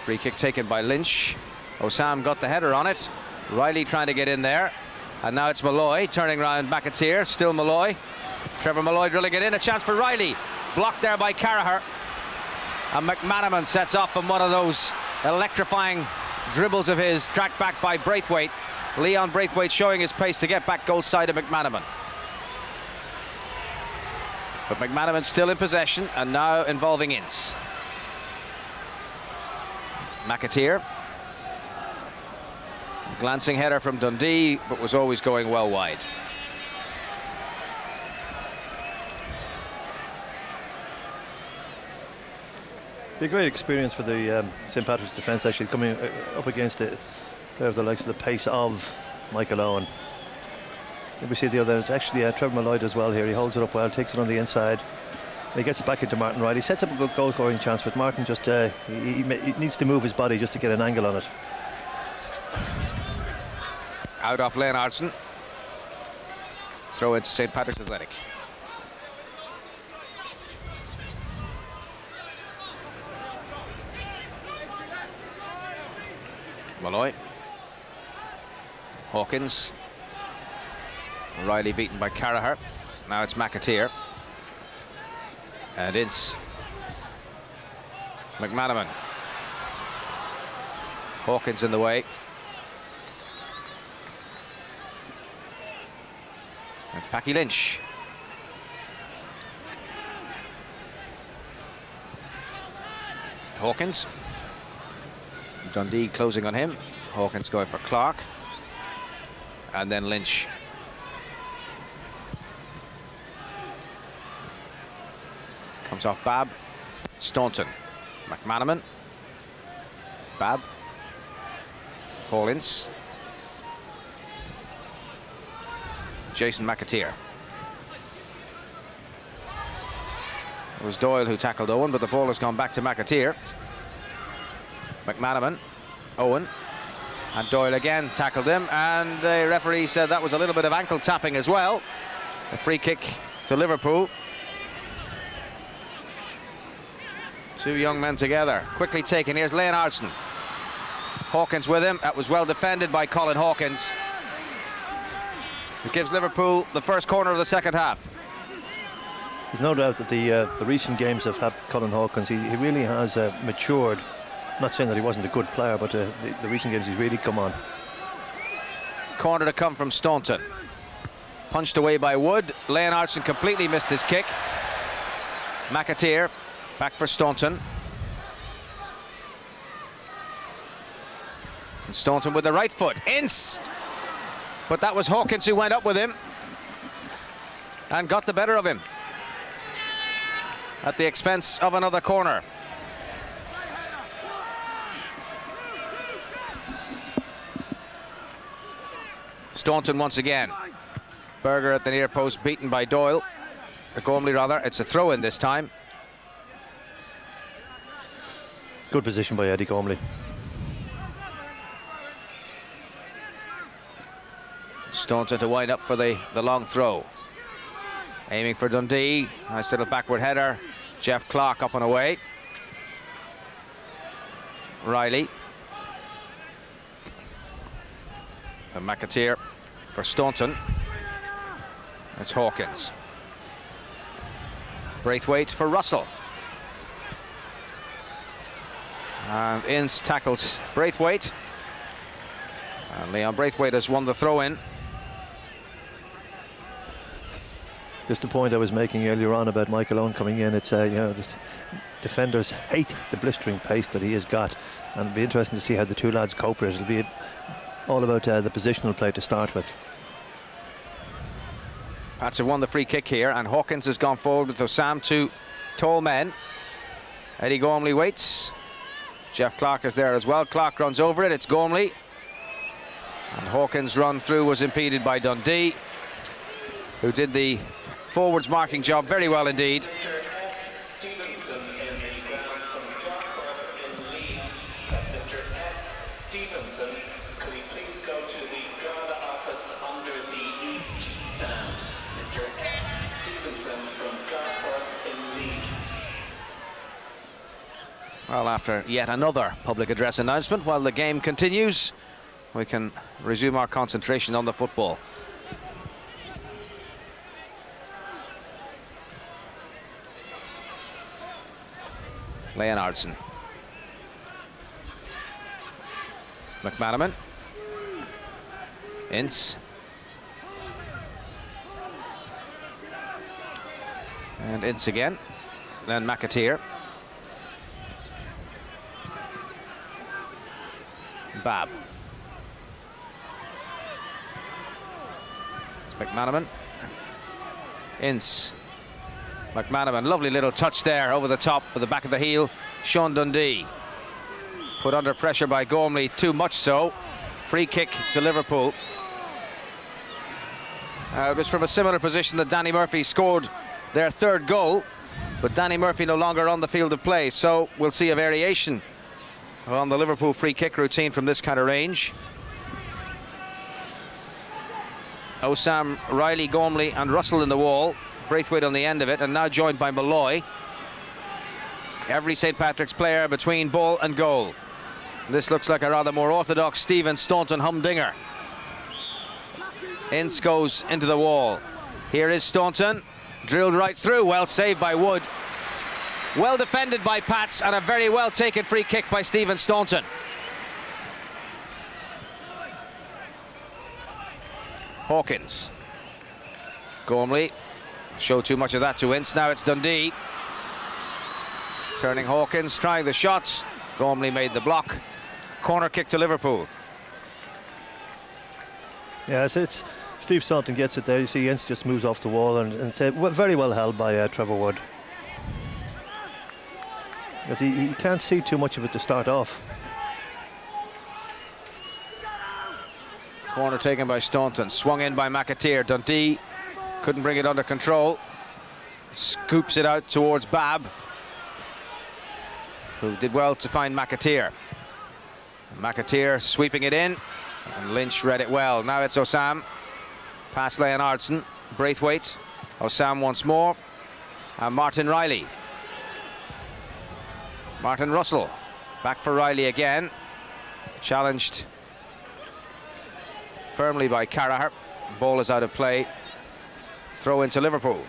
Free kick taken by Lynch. Osam got the header on it. Riley trying to get in there, and now it's Malloy turning round. McAteer, still Malloy. Trevor Malloy drilling it in. A chance for Riley, blocked there by Carragher, and McManaman sets off from one of those electrifying dribbles of his, tracked back by Braithwaite. Leon Braithwaite showing his pace to get back goal side of McManaman. But McManaman still in possession, and now involving Ince. McAteer. Glancing header from Dundee, but was always going well wide. Be a great experience for the St. Patrick's defence, actually, coming up against a player of the likes of the pace of Michael Owen. We see the other, it's actually Trevor Malloy as well here. He holds it up well, takes it on the inside. He gets it back into Martin Riley. Sets up a good goal scoring chance, but Martin just he needs to move his body just to get an angle on it. Out off Leonardson. Throw into St. Patrick's Athletic. Malloy. Hawkins. Riley beaten by Carragher. Now it's McAteer. And it's McManaman. Hawkins in the way. It's Packy Lynch. Hawkins. Dundee closing on him. Hawkins going for Clark. And then Lynch. Comes off Babb. Staunton. McManaman. Babb. Paul Ince. Jason McAteer. It was Doyle who tackled Owen, but the ball has gone back to McAteer. McManaman, Owen, and Doyle again tackled him, and the referee said that was a little bit of ankle tapping as well. A free kick to Liverpool. Two young men together, quickly taken. Here's Leonardson. Hawkins with him. That was well defended by Colin Hawkins. It gives Liverpool the first corner of the second half. There's no doubt that the recent games have had Colin Hawkins. He really has matured. I'm not saying that he wasn't a good player, but the recent games he's really come on. Corner to come from Staunton. Punched away by Wood. Leonardson completely missed his kick. McAteer back for Staunton. And Staunton with the right foot. Ince! But that was Hawkins who went up with him and got the better of him at the expense of another corner. Staunton once again. Berger at the near post, beaten by Doyle. Gormley rather. It's a throw in this time. Good position by Eddie Gormley. Staunton to wind up for the long throw. Aiming for Dundee. Nice little backward header. Jeff Clark up and away. Riley. And McAteer for Staunton. It's Hawkins. Braithwaite for Russell. And Ince tackles Braithwaite. And Leon Braithwaite has won the throw-in. Just the point I was making earlier on about Michael Owen coming in. It's defenders hate the blistering pace that he has got, and it'll be interesting to see how the two lads cope with it. It'll be all about the positional play to start with. Pats have won the free kick here, and Hawkins has gone forward with Osam, two tall men. Eddie Gormley waits. Jeff Clark is there as well. Clark runs over it. It's Gormley. And Hawkins' run through was impeded by Dundee, who did the forwards marking job very well indeed. Well, after yet another public address announcement, while the game continues, we can resume our concentration on the football. Leonardson. McManaman. Ince. And Ince again. Then McAteer. Babb. It's McManaman. Ince. McManaman, lovely little touch there over the top with the back of the heel. Sean Dundee put under pressure by Gormley, too much so. Free kick to Liverpool. It was from a similar position that Danny Murphy scored their third goal, but Danny Murphy no longer on the field of play, so we'll see a variation on the Liverpool free kick routine from this kind of range. Osam, Riley, Gormley and Russell in the wall. Braithwaite on the end of it, and now joined by Malloy. Every St. Patrick's player between ball and goal. This looks like a rather more orthodox Stephen Staunton humdinger. Ince goes into the wall. Here is Staunton, drilled right through, well saved by Wood. Well defended by Pats, and a very well taken free kick by Stephen Staunton. Hawkins. Gormley. Show too much of that to Ince. Now it's Dundee. Turning Hawkins, trying the shots. Gormley made the block. Corner kick to Liverpool. Yeah, it's Steve Staunton gets it there. You see Ince just moves off the wall, and it's very well held by Trevor Wood. Because he can't see too much of it to start off. Corner taken by Staunton, swung in by McAteer. Dundee couldn't bring it under control. Scoops it out towards Babb, who did well to find McAteer. McAteer sweeping it in, and Lynch read it well. Now it's Osam, past Leonardson, Braithwaite, Osam once more, and Martin Riley. Martin Russell, back for Riley again. Challenged firmly by Carragher. Ball is out of play. Throw into Liverpool.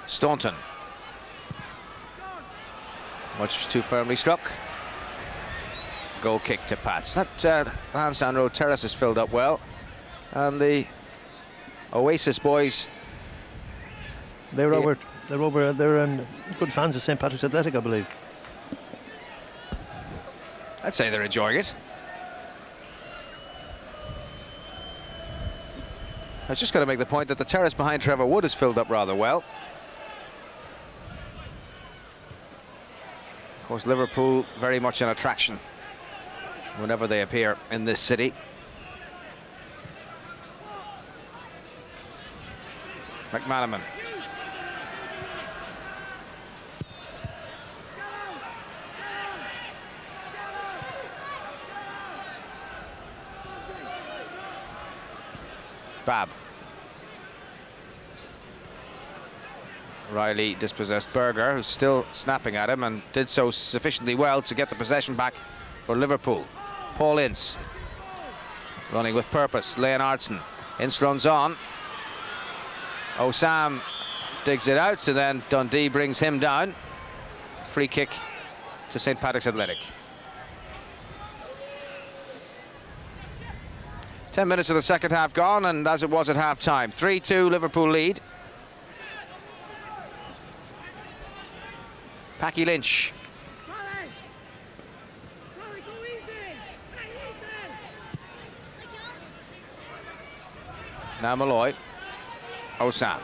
Staunton. Much too firmly struck. Goal kick to Pats. That Lansdowne Road terrace is filled up well, and the Oasis boys, they're good fans of St. Patrick's Athletic, I believe. I'd say they're enjoying it. I was just going to make the point that the terrace behind Trevor Wood is filled up rather well. Of course, Liverpool very much an attraction whenever they appear in this city. McManaman. Babb. Riley dispossessed Berger, who's still snapping at him, and did so sufficiently well to get the possession back for Liverpool. Paul Ince running with purpose. Leonardson. Ince runs on. Osam digs it out, and then Dundee brings him down. Free kick to St. Patrick's Athletic. 10 minutes of the second half gone, and as it was at half time, 3-2 Liverpool lead. Packy Lynch. Now Malloy. Osam.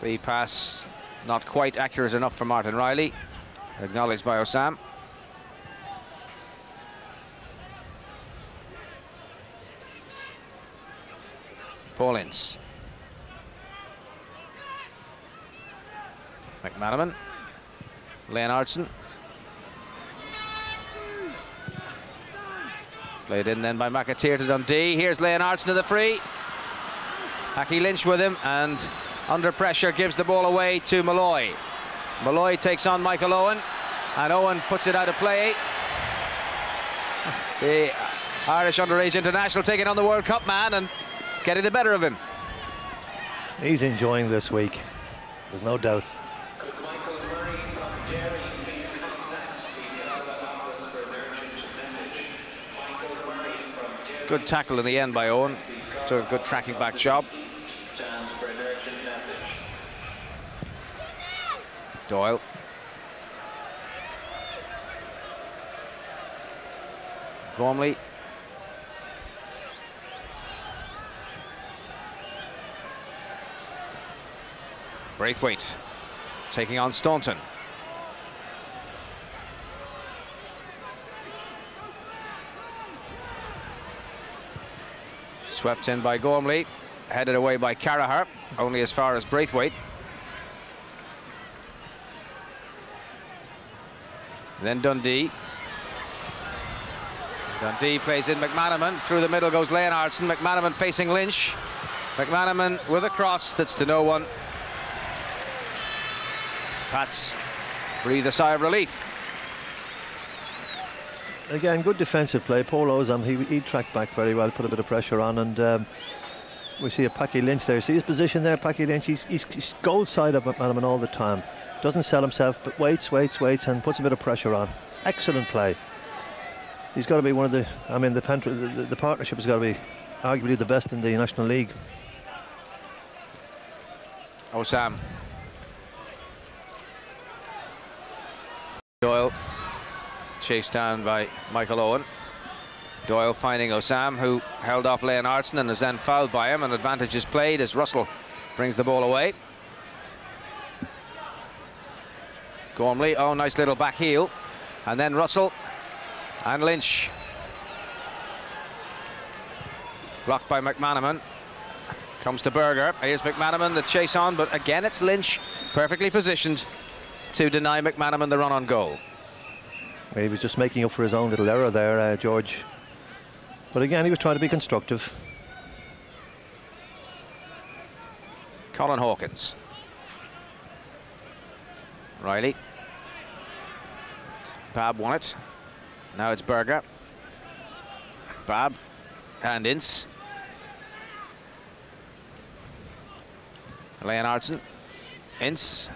The pass not quite accurate enough for Martin Riley. Acknowledged by Osam. Paul Ince. McManaman. Leonardson. Played in then by McAteer to Dundee. Here's Leonardson to the free. Packy Lynch with him, and under pressure gives the ball away to Malloy. Malloy takes on Michael Owen, and Owen puts it out of play. The Irish underage international taking on the World Cup man and getting the better of him. He's enjoying this week, there's no doubt. Good tackle in the end by Owen. Doing a good tracking back job. Doyle. Gormley. Braithwaite taking on Staunton. Swept in by Gormley, headed away by Carragher, only as far as Braithwaite. Then Dundee. Dundee plays in McManaman. Through the middle goes Leonardson. McManaman facing Lynch. McManaman with a cross that's to no one. Pats breathe a sigh of relief. Again, good defensive play. Paul Osam, he tracked back very well, put a bit of pressure on, and we see a Packy Lynch there. See his position there, Packy Lynch. He's goal side of McManaman all the time. Doesn't sell himself, but waits, and puts a bit of pressure on. Excellent play. He's got to be one of the, I mean, the partnership has got to be arguably the best in the National League. Osam. Doyle. Chased down by Michael Owen. Doyle finding Osam, who held off Leonardson and is then fouled by him, and advantage is played as Russell brings the ball away. Gormley, oh, nice little back heel, and then Russell and Lynch. Blocked by McManaman. Comes to Berger. Here's McManaman, the chase on, but again it's Lynch, perfectly positioned to deny McManaman the run on goal. He was just making up for his own little error there, George. But again, he was trying to be constructive. Colin Hawkins. Riley. Bab won it. Now it's Berger. Bab and Ince. Leonardson. Ince.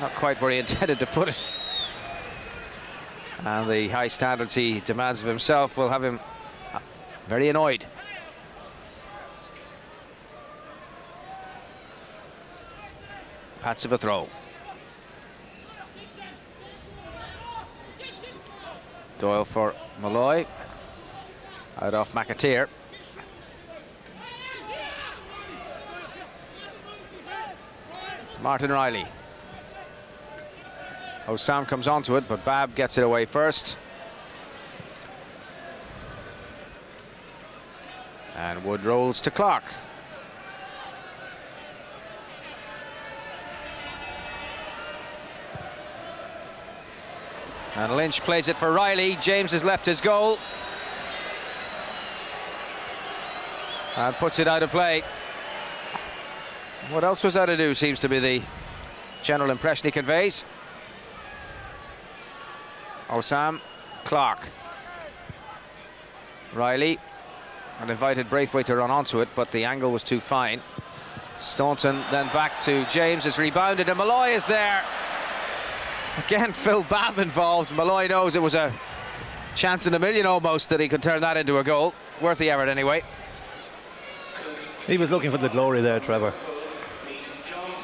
Not quite where he intended to put it. And the high standards he demands of himself will have him very annoyed. Pats of a throw. Doyle for Malloy. Out off McAteer. Martin Riley. Osam comes onto it, but Bab gets it away first. And Wood rolls to Clark. And Lynch plays it for Riley. James has left his goal. And puts it out of play. What else was that to do, seems to be the general impression he conveys. Osam, Clark. Riley had invited Braithwaite to run onto it, but the angle was too fine. Staunton then back to James, it's rebounded, and Malloy is there. Again, Phil Babb involved. Malloy knows it was a chance in a million almost that he could turn that into a goal. Worth the effort anyway. He was looking for the glory there, Trevor.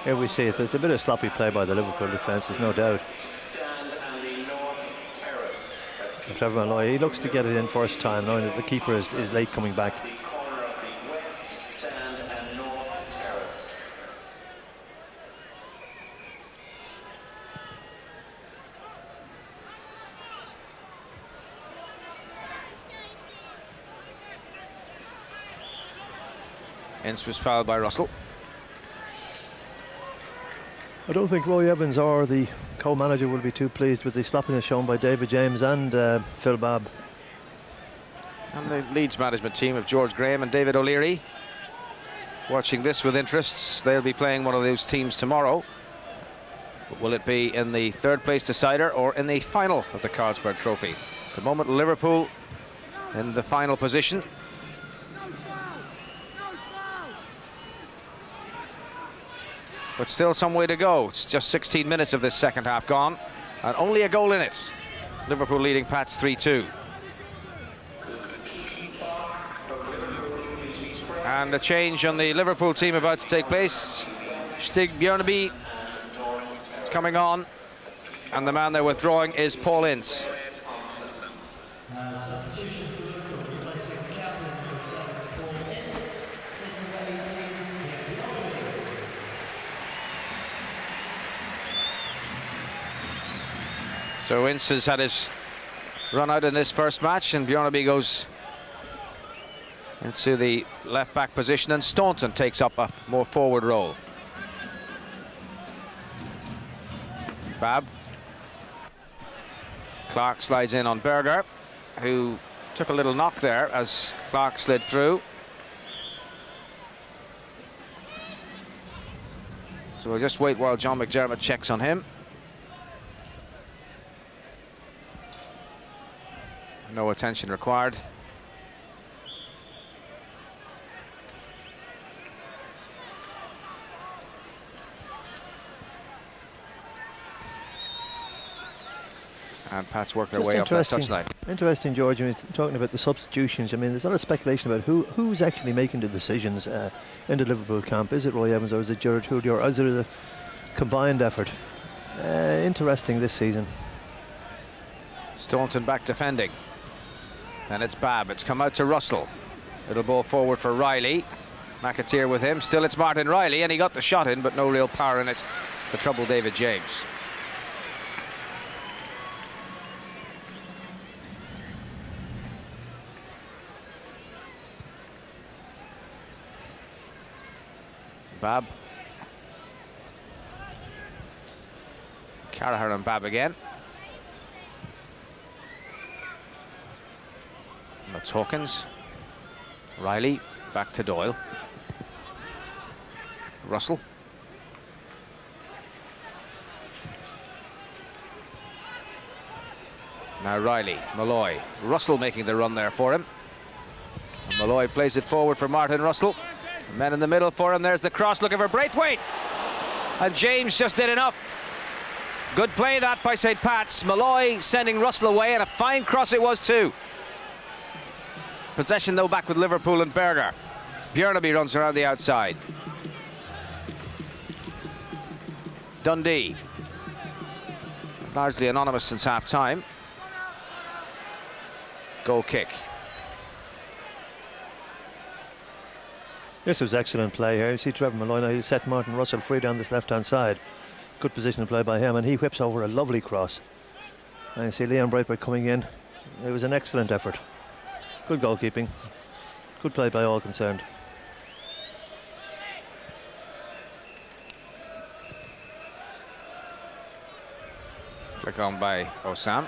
Here we see it. It's a bit of sloppy play by the Liverpool defence, there's no doubt. And Trevor Malloy, he looks to get it in first time, knowing that the keeper is late coming back. Ince was fouled by Russell. I don't think Roy Evans or the co-manager will be too pleased with the sloppiness shown by David James and Phil Babb. And the Leeds management team of George Graham and David O'Leary watching this with interests. They'll be playing one of those teams tomorrow. But will it be in the third place decider or in the final of the Carlsberg Trophy? At the moment, Liverpool in the final position. But still some way to go. It's just 16 minutes of this second half gone, and only a goal in it. Liverpool leading Pats 3-2. And a change on the Liverpool team about to take place. Stig Bjørneby coming on, and the man they're withdrawing is Paul Ince. So Ince has had his run out in this first match, and Bjørneby goes into the left back position, and Staunton takes up a more forward role. Babb. Clark slides in on Berger, who took a little knock there as Clark slid through. So we'll just wait while John McDermott checks on him. No attention required. And Pats work their way up that touchline. Interesting, George, when you're talking about the substitutions. I mean, there's a lot of speculation about who's actually making the decisions in the Liverpool camp. Is it Roy Evans or is it Gerard Houllier, or is it a combined effort? Interesting this season. Staunton back defending. And it's Babb. It's come out to Russell. Little ball forward for Riley. McAteer with him. Still it's Martin Riley, and he got the shot in, but no real power in it to trouble David James. Babb. Carragher and Babb again. That's Hawkins. Riley back to Doyle. Russell. Now Riley, Malloy. Russell making the run there for him. And Malloy plays it forward for Martin Russell. Men in the middle for him. There's the cross looking for Braithwaite. And James just did enough. Good play that by St. Pat's. Malloy sending Russell away, and a fine cross it was too. Possession though back with Liverpool and Berger. Bjørneby runs around the outside. Dundee. Largely anonymous since half-time. Goal kick. This was excellent play here. You see Trevor Malloy now, he'll set Martin Russell free down this left-hand side. Good position to play by him, and he whips over a lovely cross. And you see Leon Braithwaite coming in. It was an excellent effort. Good goalkeeping. Good play by all concerned. Flick on by Osam.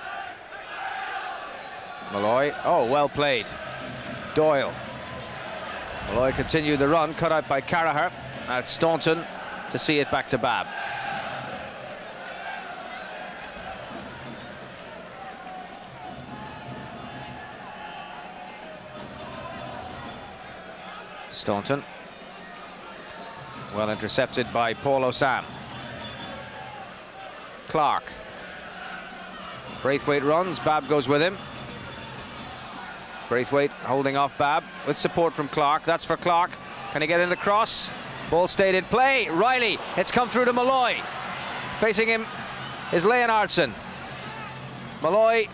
Malloy. Oh, well played. Doyle. Malloy continued the run, cut out by Carragher. That's Staunton to see it back to Babb. Staunton. Well intercepted by Paul Osam. Clark. Braithwaite runs, Babb goes with him. Braithwaite holding off Babb with support from Clark. That's for Clark. Can he get in the cross? Ball stayed in play. Riley, it's come through to Malloy. Facing him is Leonardson. Malloy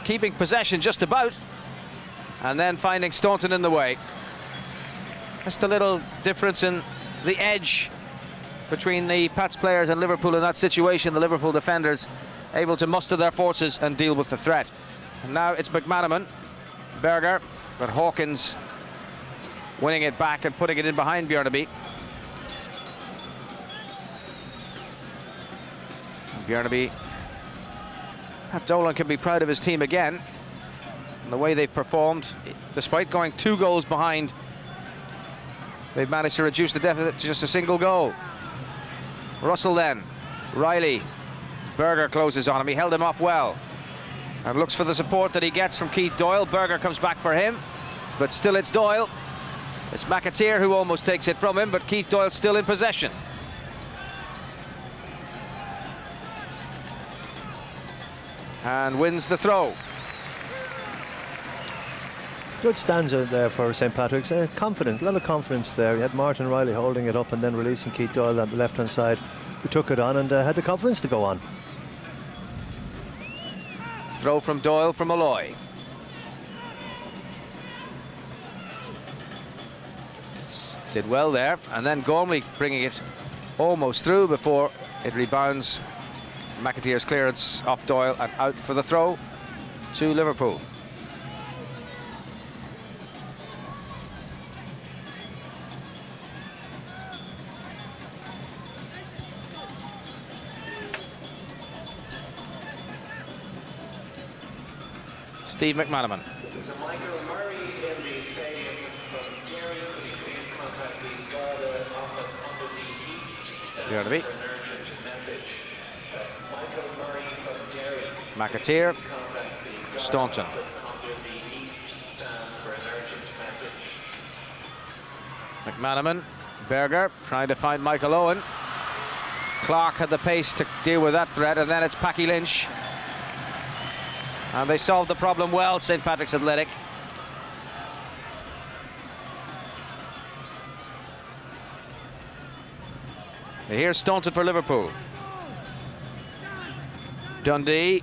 keeping possession just about, and then finding Staunton in the way. Just a little difference in the edge between the Pats players and Liverpool in that situation. The Liverpool defenders able to muster their forces and deal with the threat. And now it's McManaman, Berger, but Hawkins winning it back and putting it in behind Bjørneby. Bjørneby, Dolan can be proud of his team again and the way they've performed. Despite going 2 goals behind, they've managed to reduce the deficit to just a single goal. Russell then, Riley, Berger closes on him. He held him off well and looks for the support that he gets from Keith Doyle. Berger comes back for him, but still it's Doyle. It's McAteer who almost takes it from him, but Keith Doyle's still in possession. And wins the throw. Good stanza there for St. Patrick's. Confidence, a lot of confidence there. You had Martin Riley holding it up and then releasing Keith Doyle on the left-hand side, who took it on and had the confidence to go on. Throw from Doyle from Malloy. Did well there, and then Gormley bringing it almost through before it rebounds. McAteer's clearance off Doyle and out for the throw to Liverpool. Steve McManaman. Bjørneby. McAteer, Staunton. McManaman, Berger trying to find Michael Owen. Clark had the pace to deal with that threat, and then it's Packy Lynch. And they solved the problem well, St. Patrick's Athletic. Here's Staunton for Liverpool. Dundee.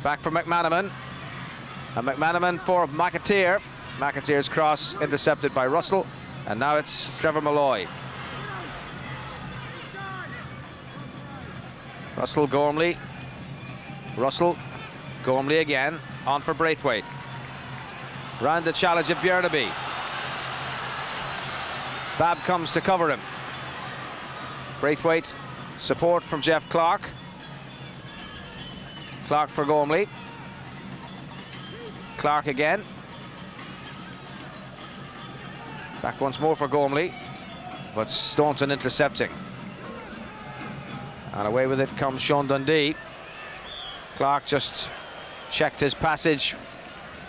Back for McManaman. And McManaman for McAteer. McAteer's cross intercepted by Russell. And now it's Trevor Malloy. Russell, Gormley. Russell, Gormley again. On for Braithwaite. Round the challenge of Bjørneby. Babb comes to cover him. Braithwaite, support from Jeff Clark. Clark for Gormley. Clark again. Back once more for Gormley, but Staunton intercepting. And away with it comes Sean Dundee. Clark just checked his passage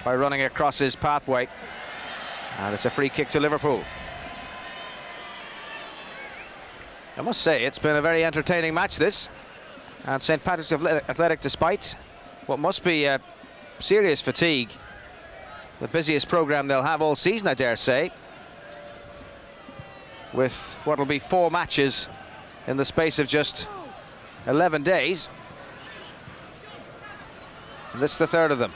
by running across his pathway. And it's a free kick to Liverpool. I must say, it's been a very entertaining match, this. And St. Patrick's Athletic, despite what must be a serious fatigue, the busiest programme they'll have all season, I dare say, with what will be 4 matches in the space of just 11 days. And this is the 3rd of them.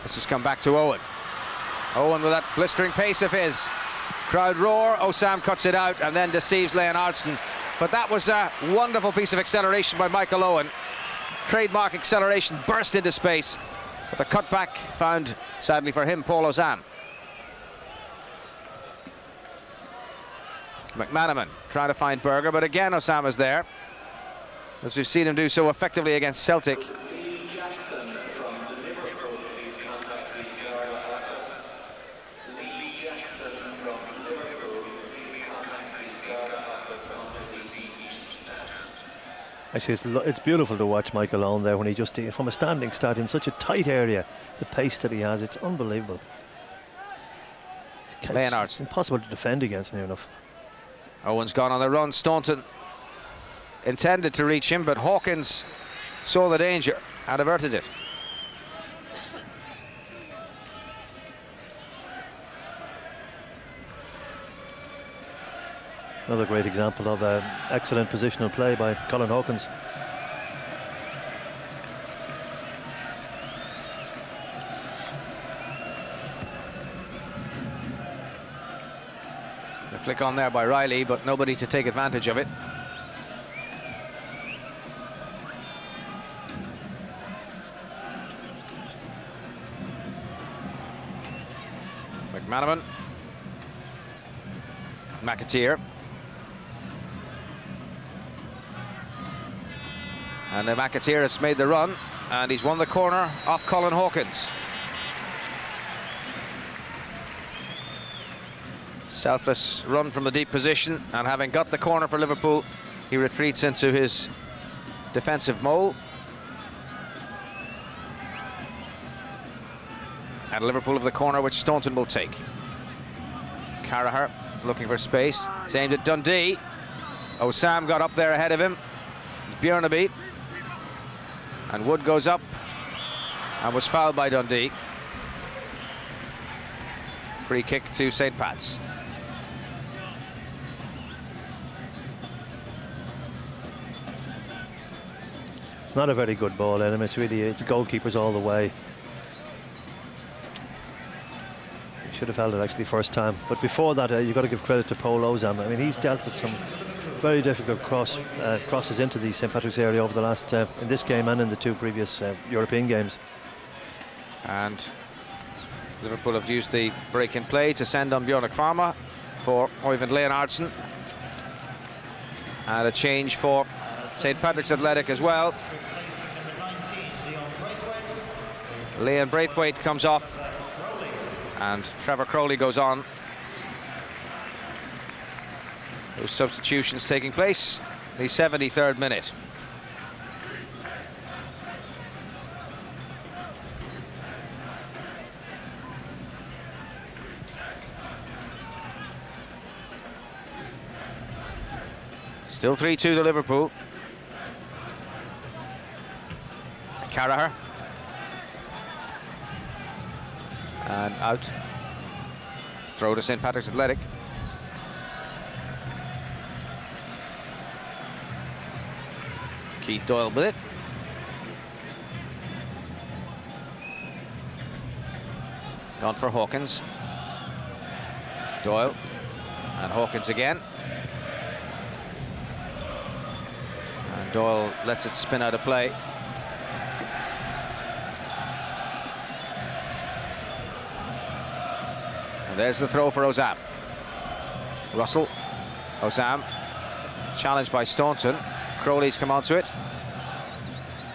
This has come back to Owen. Owen with that blistering pace of his. Crowd roar. Osam cuts it out and then deceives Leonardson. But that was a wonderful piece of acceleration by Michael Owen. Trademark acceleration, burst into space. But the cutback found, sadly for him, Paul Osam. McManaman trying to find Berger, but again Osam is there, as we've seen him do so effectively against Celtic. Actually, it's beautiful to watch Michael Owen there when he just, from a standing start in such a tight area, the pace that he has, it's unbelievable. It's impossible to defend against near enough. Owen's gone on the run. Staunton intended to reach him, but Hawkins saw the danger and averted it. Another great example of excellent positional play by Colin Hawkins. The flick on there by Riley, but nobody to take advantage of it. McManaman. McAteer. And McAteer has made the run, and he's won the corner off Colin Hawkins. Selfless run from the deep position, and having got the corner for Liverpool, he retreats into his defensive mole. And Liverpool have the corner, which Staunton will take. Carragher looking for space. It's aimed at Dundee. Osam got up there ahead of him. Bjornaby. And Wood goes up and was fouled by Dundee. Free kick to St. Pat's. It's not a very good ball, Adam. It's goalkeepers all the way. Should have held it actually first time, but before that you've got to give credit to Paul Ozam. I mean, he's dealt with some very difficult crosses into the St. Patrick's area over the last in this game and in the two previous European games. And Liverpool have used the break in play to send on Bjorn Farmer for Oyvind Leonardsen, and a change for St. Patrick's Athletic as well. Leon Braithwaite comes off, and Trevor Crowley goes on. Those substitutions taking place the 73rd minute. Still 3-2 to Liverpool. Carragher. And out. Throw to St. Patrick's Athletic. Keith Doyle with it. Gone for Hawkins. Doyle. And Hawkins again. And Doyle lets it spin out of play. And there's the throw for Ozam. Russell. Ozam. Challenged by Staunton. Crowley's come onto it.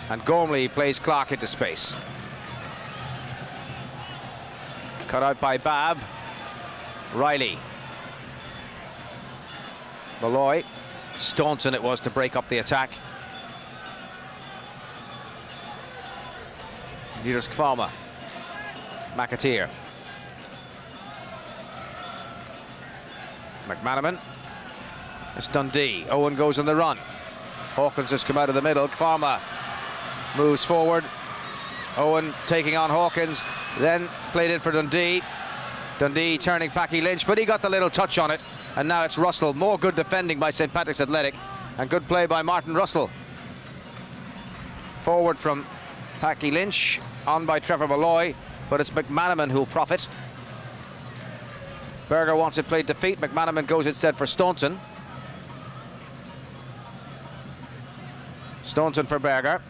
And Gormley plays Clark into space. Cut out by Babb. Riley. Malloy. Staunton it was to break up the attack. Nidas Kvalma. McAteer. McManaman. It's Dundee. Owen goes on the run. Hawkins has come out of the middle. Kvalma moves forward. Owen taking on Hawkins. Then played in for Dundee. Dundee turning Packy Lynch, but he got the little touch on it. And now it's Russell. More good defending by St. Patrick's Athletic. And good play by Martin Russell. Forward from Packy Lynch. On by Trevor Malloy. But it's McManaman who'll profit. Berger wants it played to feet. McManaman goes instead for Staunton. Staunton for Berger.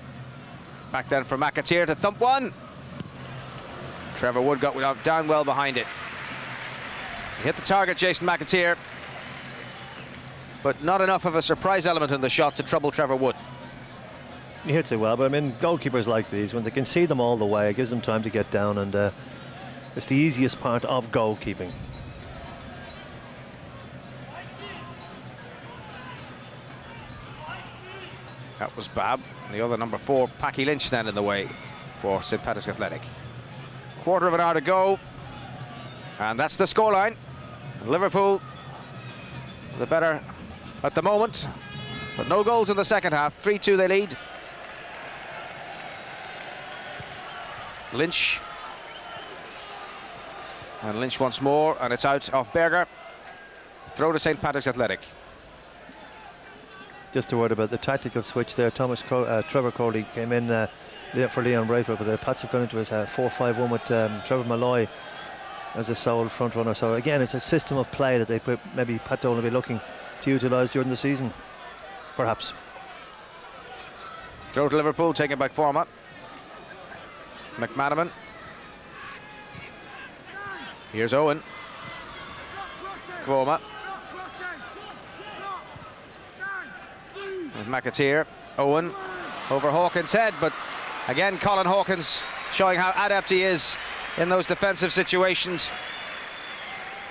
Back then for McAteer to thump one. Trevor Wood got down well behind it. He hit the target, Jason McAteer, but not enough of a surprise element in the shot to trouble Trevor Wood. He hits it well, but I mean, goalkeepers like these, when they can see them all the way, it gives them time to get down, and it's the easiest part of goalkeeping. That was Bab. The other number 4, Packy Lynch, standing in the way for St. Patrick's Athletic. Quarter of an hour to go. And that's the scoreline. Liverpool, the better at the moment. But no goals in the second half. 3-2 they lead. Lynch. And Lynch once more. And it's out off Berger. Throw to St. Patrick's Athletic. Just a word about the tactical switch there. Trevor Coley came in for Leon Brightwell, but the Pats have gone into his 4-5-1 with Trevor Malloy as a sole front runner. So again, it's a system of play that maybe Pat Dolan will be looking to utilise during the season, perhaps. Throw to Liverpool, taken by Forma. McManaman. Here's Owen. Forma. With McAteer. Owen over Hawkins' head, but again Colin Hawkins showing how adept he is in those defensive situations.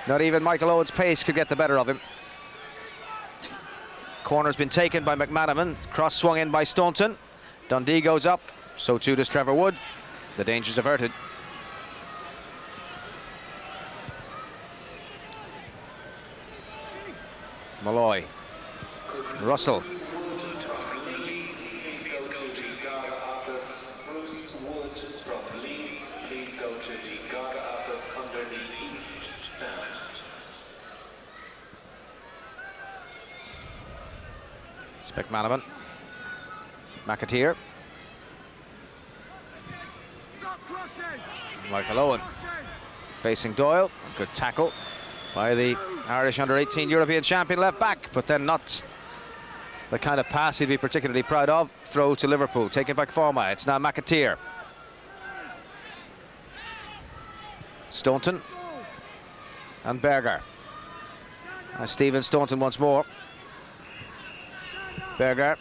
Not even Michael Owen's pace could get the better of him. Corner's been taken by McManaman. Cross swung in by Staunton. Dundee goes up, so too does Trevor Wood. The danger's averted. Malloy. Russell. McManaman. McAteer. Michael Owen facing Doyle. Good tackle by the Irish under-18 European champion left back, but then not the kind of pass he'd be particularly proud of. Throw to Liverpool, taken by Forma. It's now McAteer. Staunton and Berger. Stephen Staunton once more. Berger.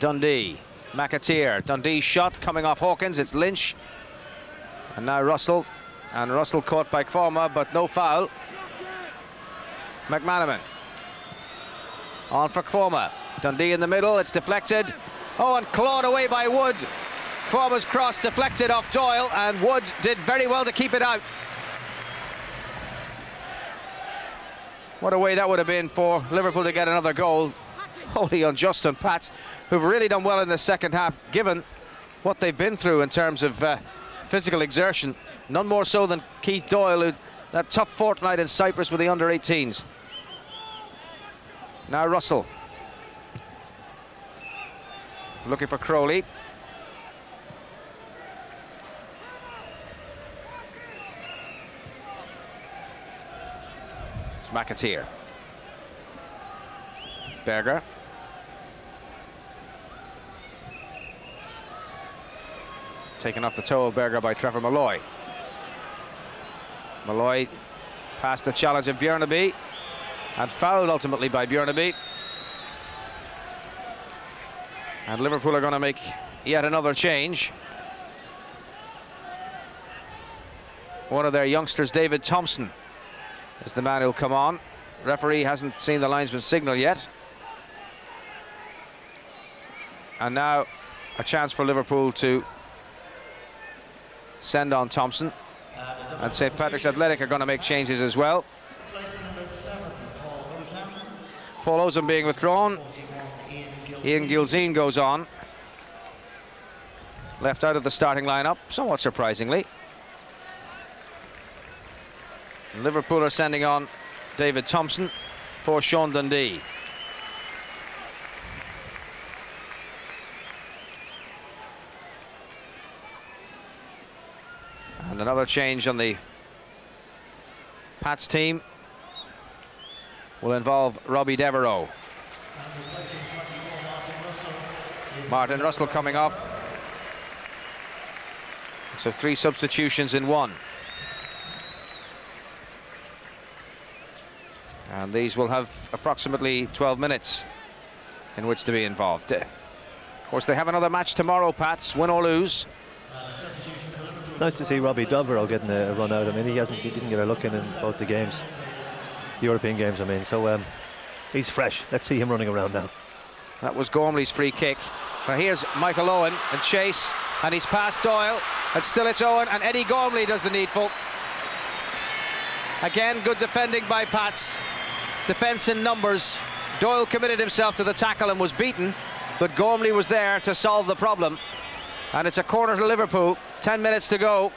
Dundee. McAteer. Dundee's shot coming off Hawkins. It's Lynch. And now Russell. And Russell caught by Forma, but no foul. McManaman. On for Forma. Dundee in the middle. It's deflected. Oh, and clawed away by Wood. Forma's cross deflected off Doyle, and Wood did very well to keep it out. What a way that would have been for Liverpool to get another goal. Wholly unjust on Pats, who've really done well in the second half, given what they've been through in terms of physical exertion. None more so than Keith Doyle, who that tough fortnight in Cyprus with the under-18s. Now Russell. Looking for Crowley. It's McAteer. Berger. Taken off the toe of Berger by Trevor Malloy. Malloy passed the challenge of Bjornaby and fouled ultimately by Bjornaby. And Liverpool are going to make yet another change. One of their youngsters, David Thompson, is the man who'll come on. Referee hasn't seen the linesman signal yet. And now a chance for Liverpool to send on Thompson. And St. Patrick's Athletic are going to make changes as well. Paul Ozum being withdrawn. Ian Gilzine goes on. Left out of the starting lineup, somewhat surprisingly. And Liverpool are sending on David Thompson for Sean Dundee. And another change on the Pats team will involve Robbie Devereaux. Martin Russell coming off. So 3 substitutions in 1. And these will have approximately 12 minutes in which to be involved. Of course, they have another match tomorrow, Pats, win or lose. Nice to see Robbie Devereaux getting a run out. I mean, he didn't get a look in both the games, the European games, I mean. So he's fresh. Let's see him running around now. That was Gormley's free kick. Now here's Michael Owen and chase, and he's past Doyle, and still it's Owen, and Eddie Gormley does the needful. Again, good defending by Pats. Defence in numbers. Doyle committed himself to the tackle and was beaten, but Gormley was there to solve the problem. And it's a corner to Liverpool. 10 minutes to go.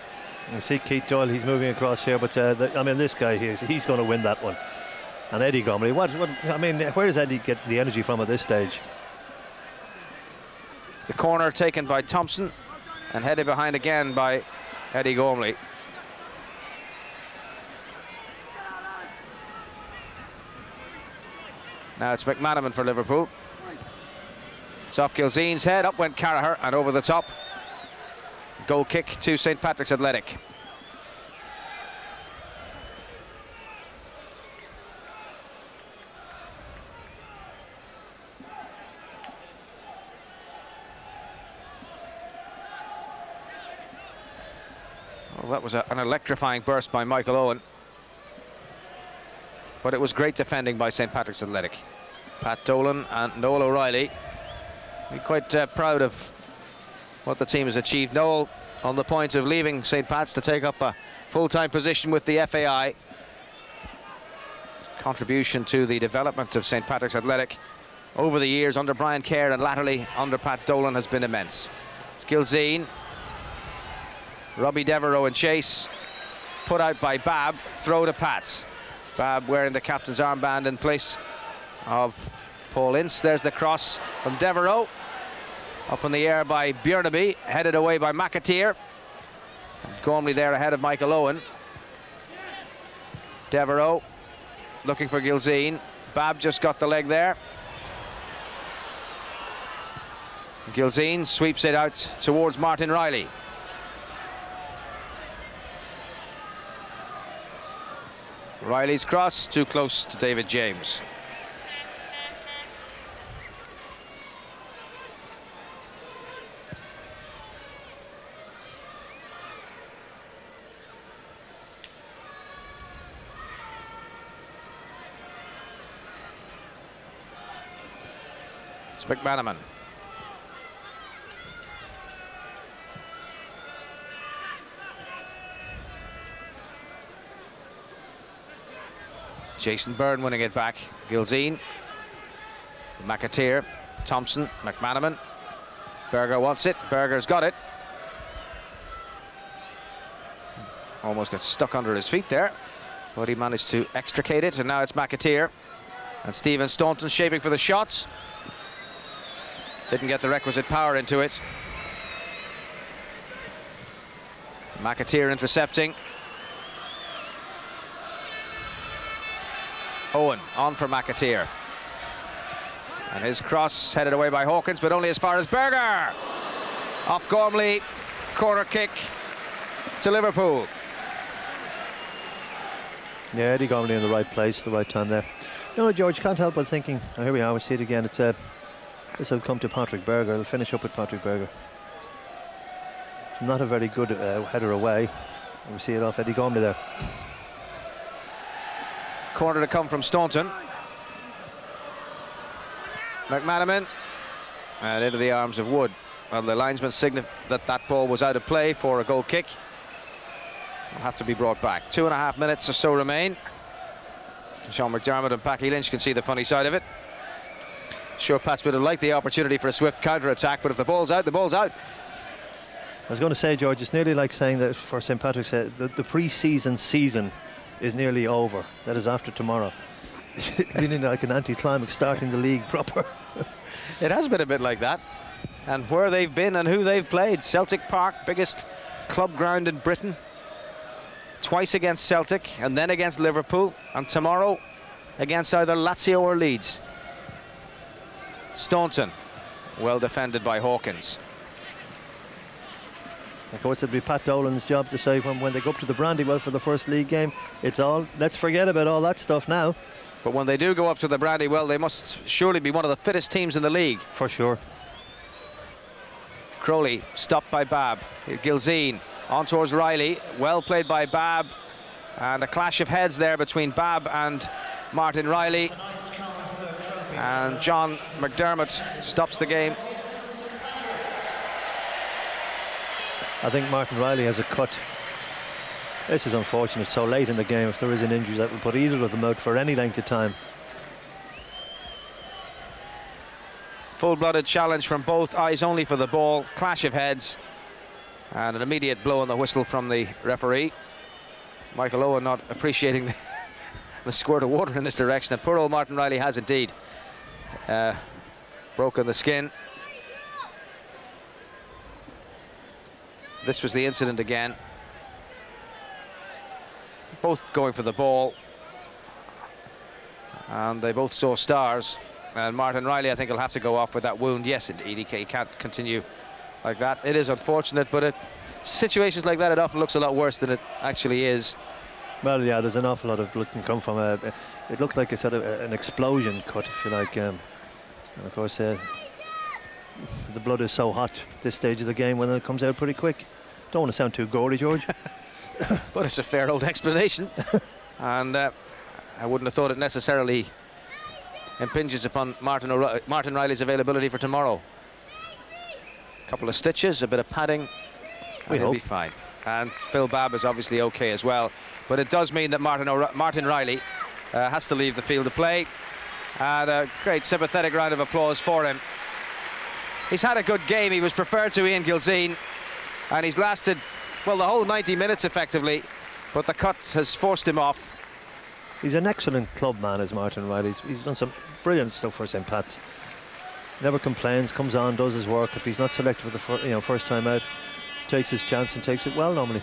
You see Keith Doyle, he's moving across here, but I mean, this guy here, he's going to win that one. And Eddie Gormley, I mean, where does Eddie get the energy from at this stage? The corner taken by Thompson and headed behind again by Eddie Gormley. Now it's McManaman for Liverpool. It's off Gilzean's head, up went Carragher and over the top. Goal kick to St. Patrick's Athletic. Well, that was an electrifying burst by Michael Owen. But it was great defending by St. Patrick's Athletic. Pat Dolan and Noel O'Reilly. We're quite proud of what the team has achieved. Noel on the point of leaving St. Pat's to take up a full-time position with the FAI. Contribution to the development of St. Patrick's Athletic over the years under Brian Kerr and latterly under Pat Dolan has been immense. It's Gilzean. Robbie Devereux and chase. Put out by Bab. Throw to Pats. Bab wearing the captain's armband in place of Paul Ince. There's the cross from Devereux. Up in the air by Bjornaby. Headed away by McAteer. And Gormley there ahead of Michael Owen. Devereux looking for Gilzean. Bab just got the leg there. Gilzean sweeps it out towards Martin Riley. Riley's cross too close to David James. It's McManaman. Jason Byrne winning it back. Gilzean. McAteer. Thompson. McManaman. Berger wants it. Berger's got it. Almost got stuck under his feet there, but he managed to extricate it, and now it's McAteer. And Stephen Staunton shaping for the shots. Didn't get the requisite power into it. McAteer intercepting. Owen on for McAteer. And his cross headed away by Hawkins, but only as far as Berger. Off Gormley. Corner kick to Liverpool. Yeah, Eddie Gormley in the right place, the right time there. You know, George, can't help but thinking, oh, here we are, we see it again. It's this will come to Patrick Berger. It'll finish up with Patrick Berger. Not a very good header away. We see it off Eddie Gormley there. Corner to come from Staunton. McManaman. And into the arms of Wood. Well, the linesman signified that ball was out of play for a goal kick. Will have to be brought back. 2.5 minutes or so remain. Sean McDermott and Packy Lynch can see the funny side of it. Sure, Pats would have liked the opportunity for a swift counter-attack, but if the ball's out, the ball's out. I was going to say, George, it's nearly like saying that for St. Patrick's, the pre-season season is nearly over. That is after tomorrow. It's been like an anticlimax starting the league proper. It has been a bit like that. And where they've been and who they've played. Celtic Park, biggest club ground in Britain. Twice against Celtic and then against Liverpool. And tomorrow against either Lazio or Leeds. Staunton, well defended by Hawkins. Of course, it'll be Pat Dolan's job to say when they go up to the Brandywell for the first league game, it's all, let's forget about all that stuff now. But when they do go up to the Brandywell, they must surely be one of the fittest teams in the league. For sure. Crowley stopped by Bab. Gilzean on towards Riley. Well played by Bab. And a clash of heads there between Bab and Martin Riley. And John McDermott stops the game. I think Martin Riley has a cut. This is unfortunate, so late in the game. If there is an injury, that will put either of them out for any length of time. Full-blooded challenge from both, eyes only for the ball, clash of heads, and an immediate blow on the whistle from the referee. Michael Owen not appreciating the squirt of water in this direction, and poor old Martin Riley has indeed broken the skin. This was the incident again. Both going for the ball, and they both saw stars. And Martin Riley, I think, will have to go off with that wound. Yes, indeed, he can't continue like that. It is unfortunate, but situations like that, it often looks a lot worse than it actually is. Well, yeah, there's an awful lot of blood can come from it looked like an explosion cut, if you like. And of course, the blood is so hot at this stage of the game when it comes out pretty quick. Don't want to sound too gory, George. But it's a fair old explanation. And I wouldn't have thought it necessarily impinges upon Martin Riley's availability for tomorrow. A couple of stitches, a bit of padding, and he'll be fine. And Phil Babb is obviously okay as well. But it does mean that Martin Riley has to leave the field of play. And a great sympathetic round of applause for him. He's had a good game. He was preferred to Ian Gilzine, and he's lasted, well, the whole 90 minutes effectively, but the cut has forced him off. He's an excellent club man, is Martin Riley. He's done some brilliant stuff for St. Pat's. Never complains, comes on, does his work. If he's not selected for the first time out, takes his chance and takes it well normally.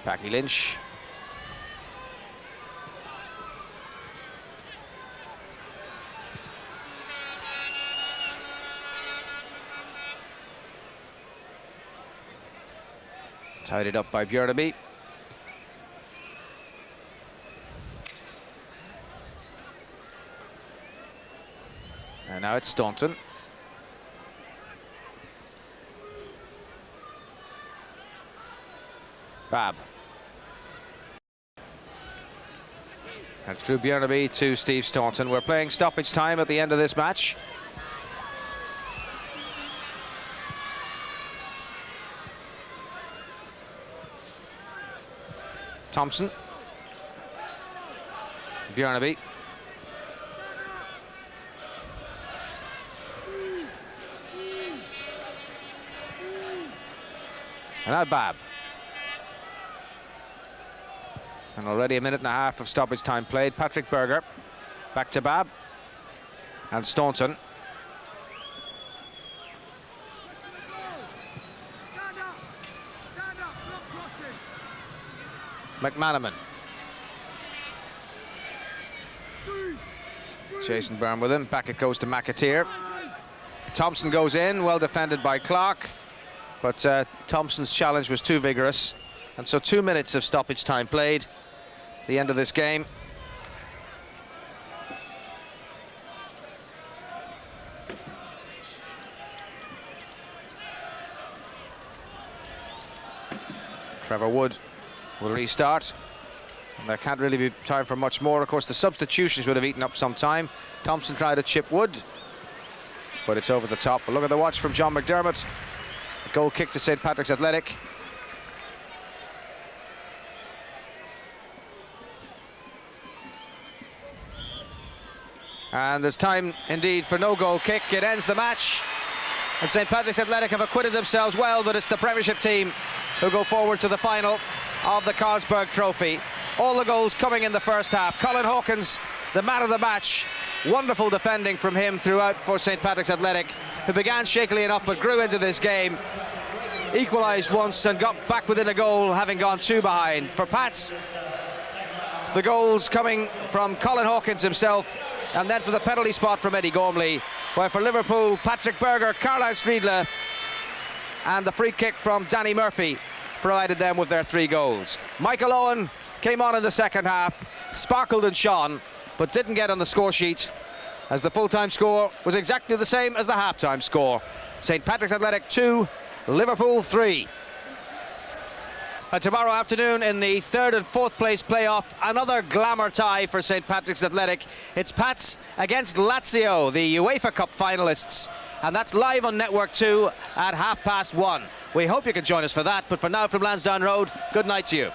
Packy Lynch. Tied up by Björneby. And now it's Staunton. Babb. And through Björneby to Steve Staunton. We're playing stoppage time at the end of this match. Thompson. Björneby. And now Babb. And already a minute and a half of stoppage time played. Patrick Berger back to Babb and Staunton. McManaman. Jason Byrne with him. Back it goes to McAteer. Thompson goes in, well defended by Clark, but Thompson's challenge was too vigorous, and so 2 minutes of stoppage time played. The end of this game. Trevor Wood will restart, and there can't really be time for much more. Of course, the substitutions would have eaten up some time. Thompson tried to chip Wood, but it's over the top. But look at the watch from John McDermott. A goal kick to St. Patrick's Athletic. And there's time indeed for no goal kick. It ends the match, and St. Patrick's Athletic have acquitted themselves well, but it's the Premiership team who go forward to the final of the Carlsberg Trophy. All the goals coming in the first half. Colin Hawkins, the man of the match. Wonderful defending from him throughout for St. Patrick's Athletic, who began shakily enough but grew into this game. Equalised once and got back within a goal, having gone 2 behind. For Pats, the goals coming from Colin Hawkins himself, and then for the penalty spot from Eddie Gormley. While for Liverpool, Patrick Berger, Carlisle Striedler, and the free kick from Danny Murphy provided them with their 3 goals. Michael Owen came on in the second half, sparkled and shone, but didn't get on the score sheet, as the full-time score was exactly the same as the half-time score. St. Patrick's Athletic 2, Liverpool 3. And tomorrow afternoon in the 3rd and 4th place playoff, another glamour tie for St Patrick's Athletic. It's Pats against Lazio, the UEFA Cup finalists, and that's live on Network 2 at 1:30. We hope you can join us for that, but for now from Lansdowne Road, good night to you.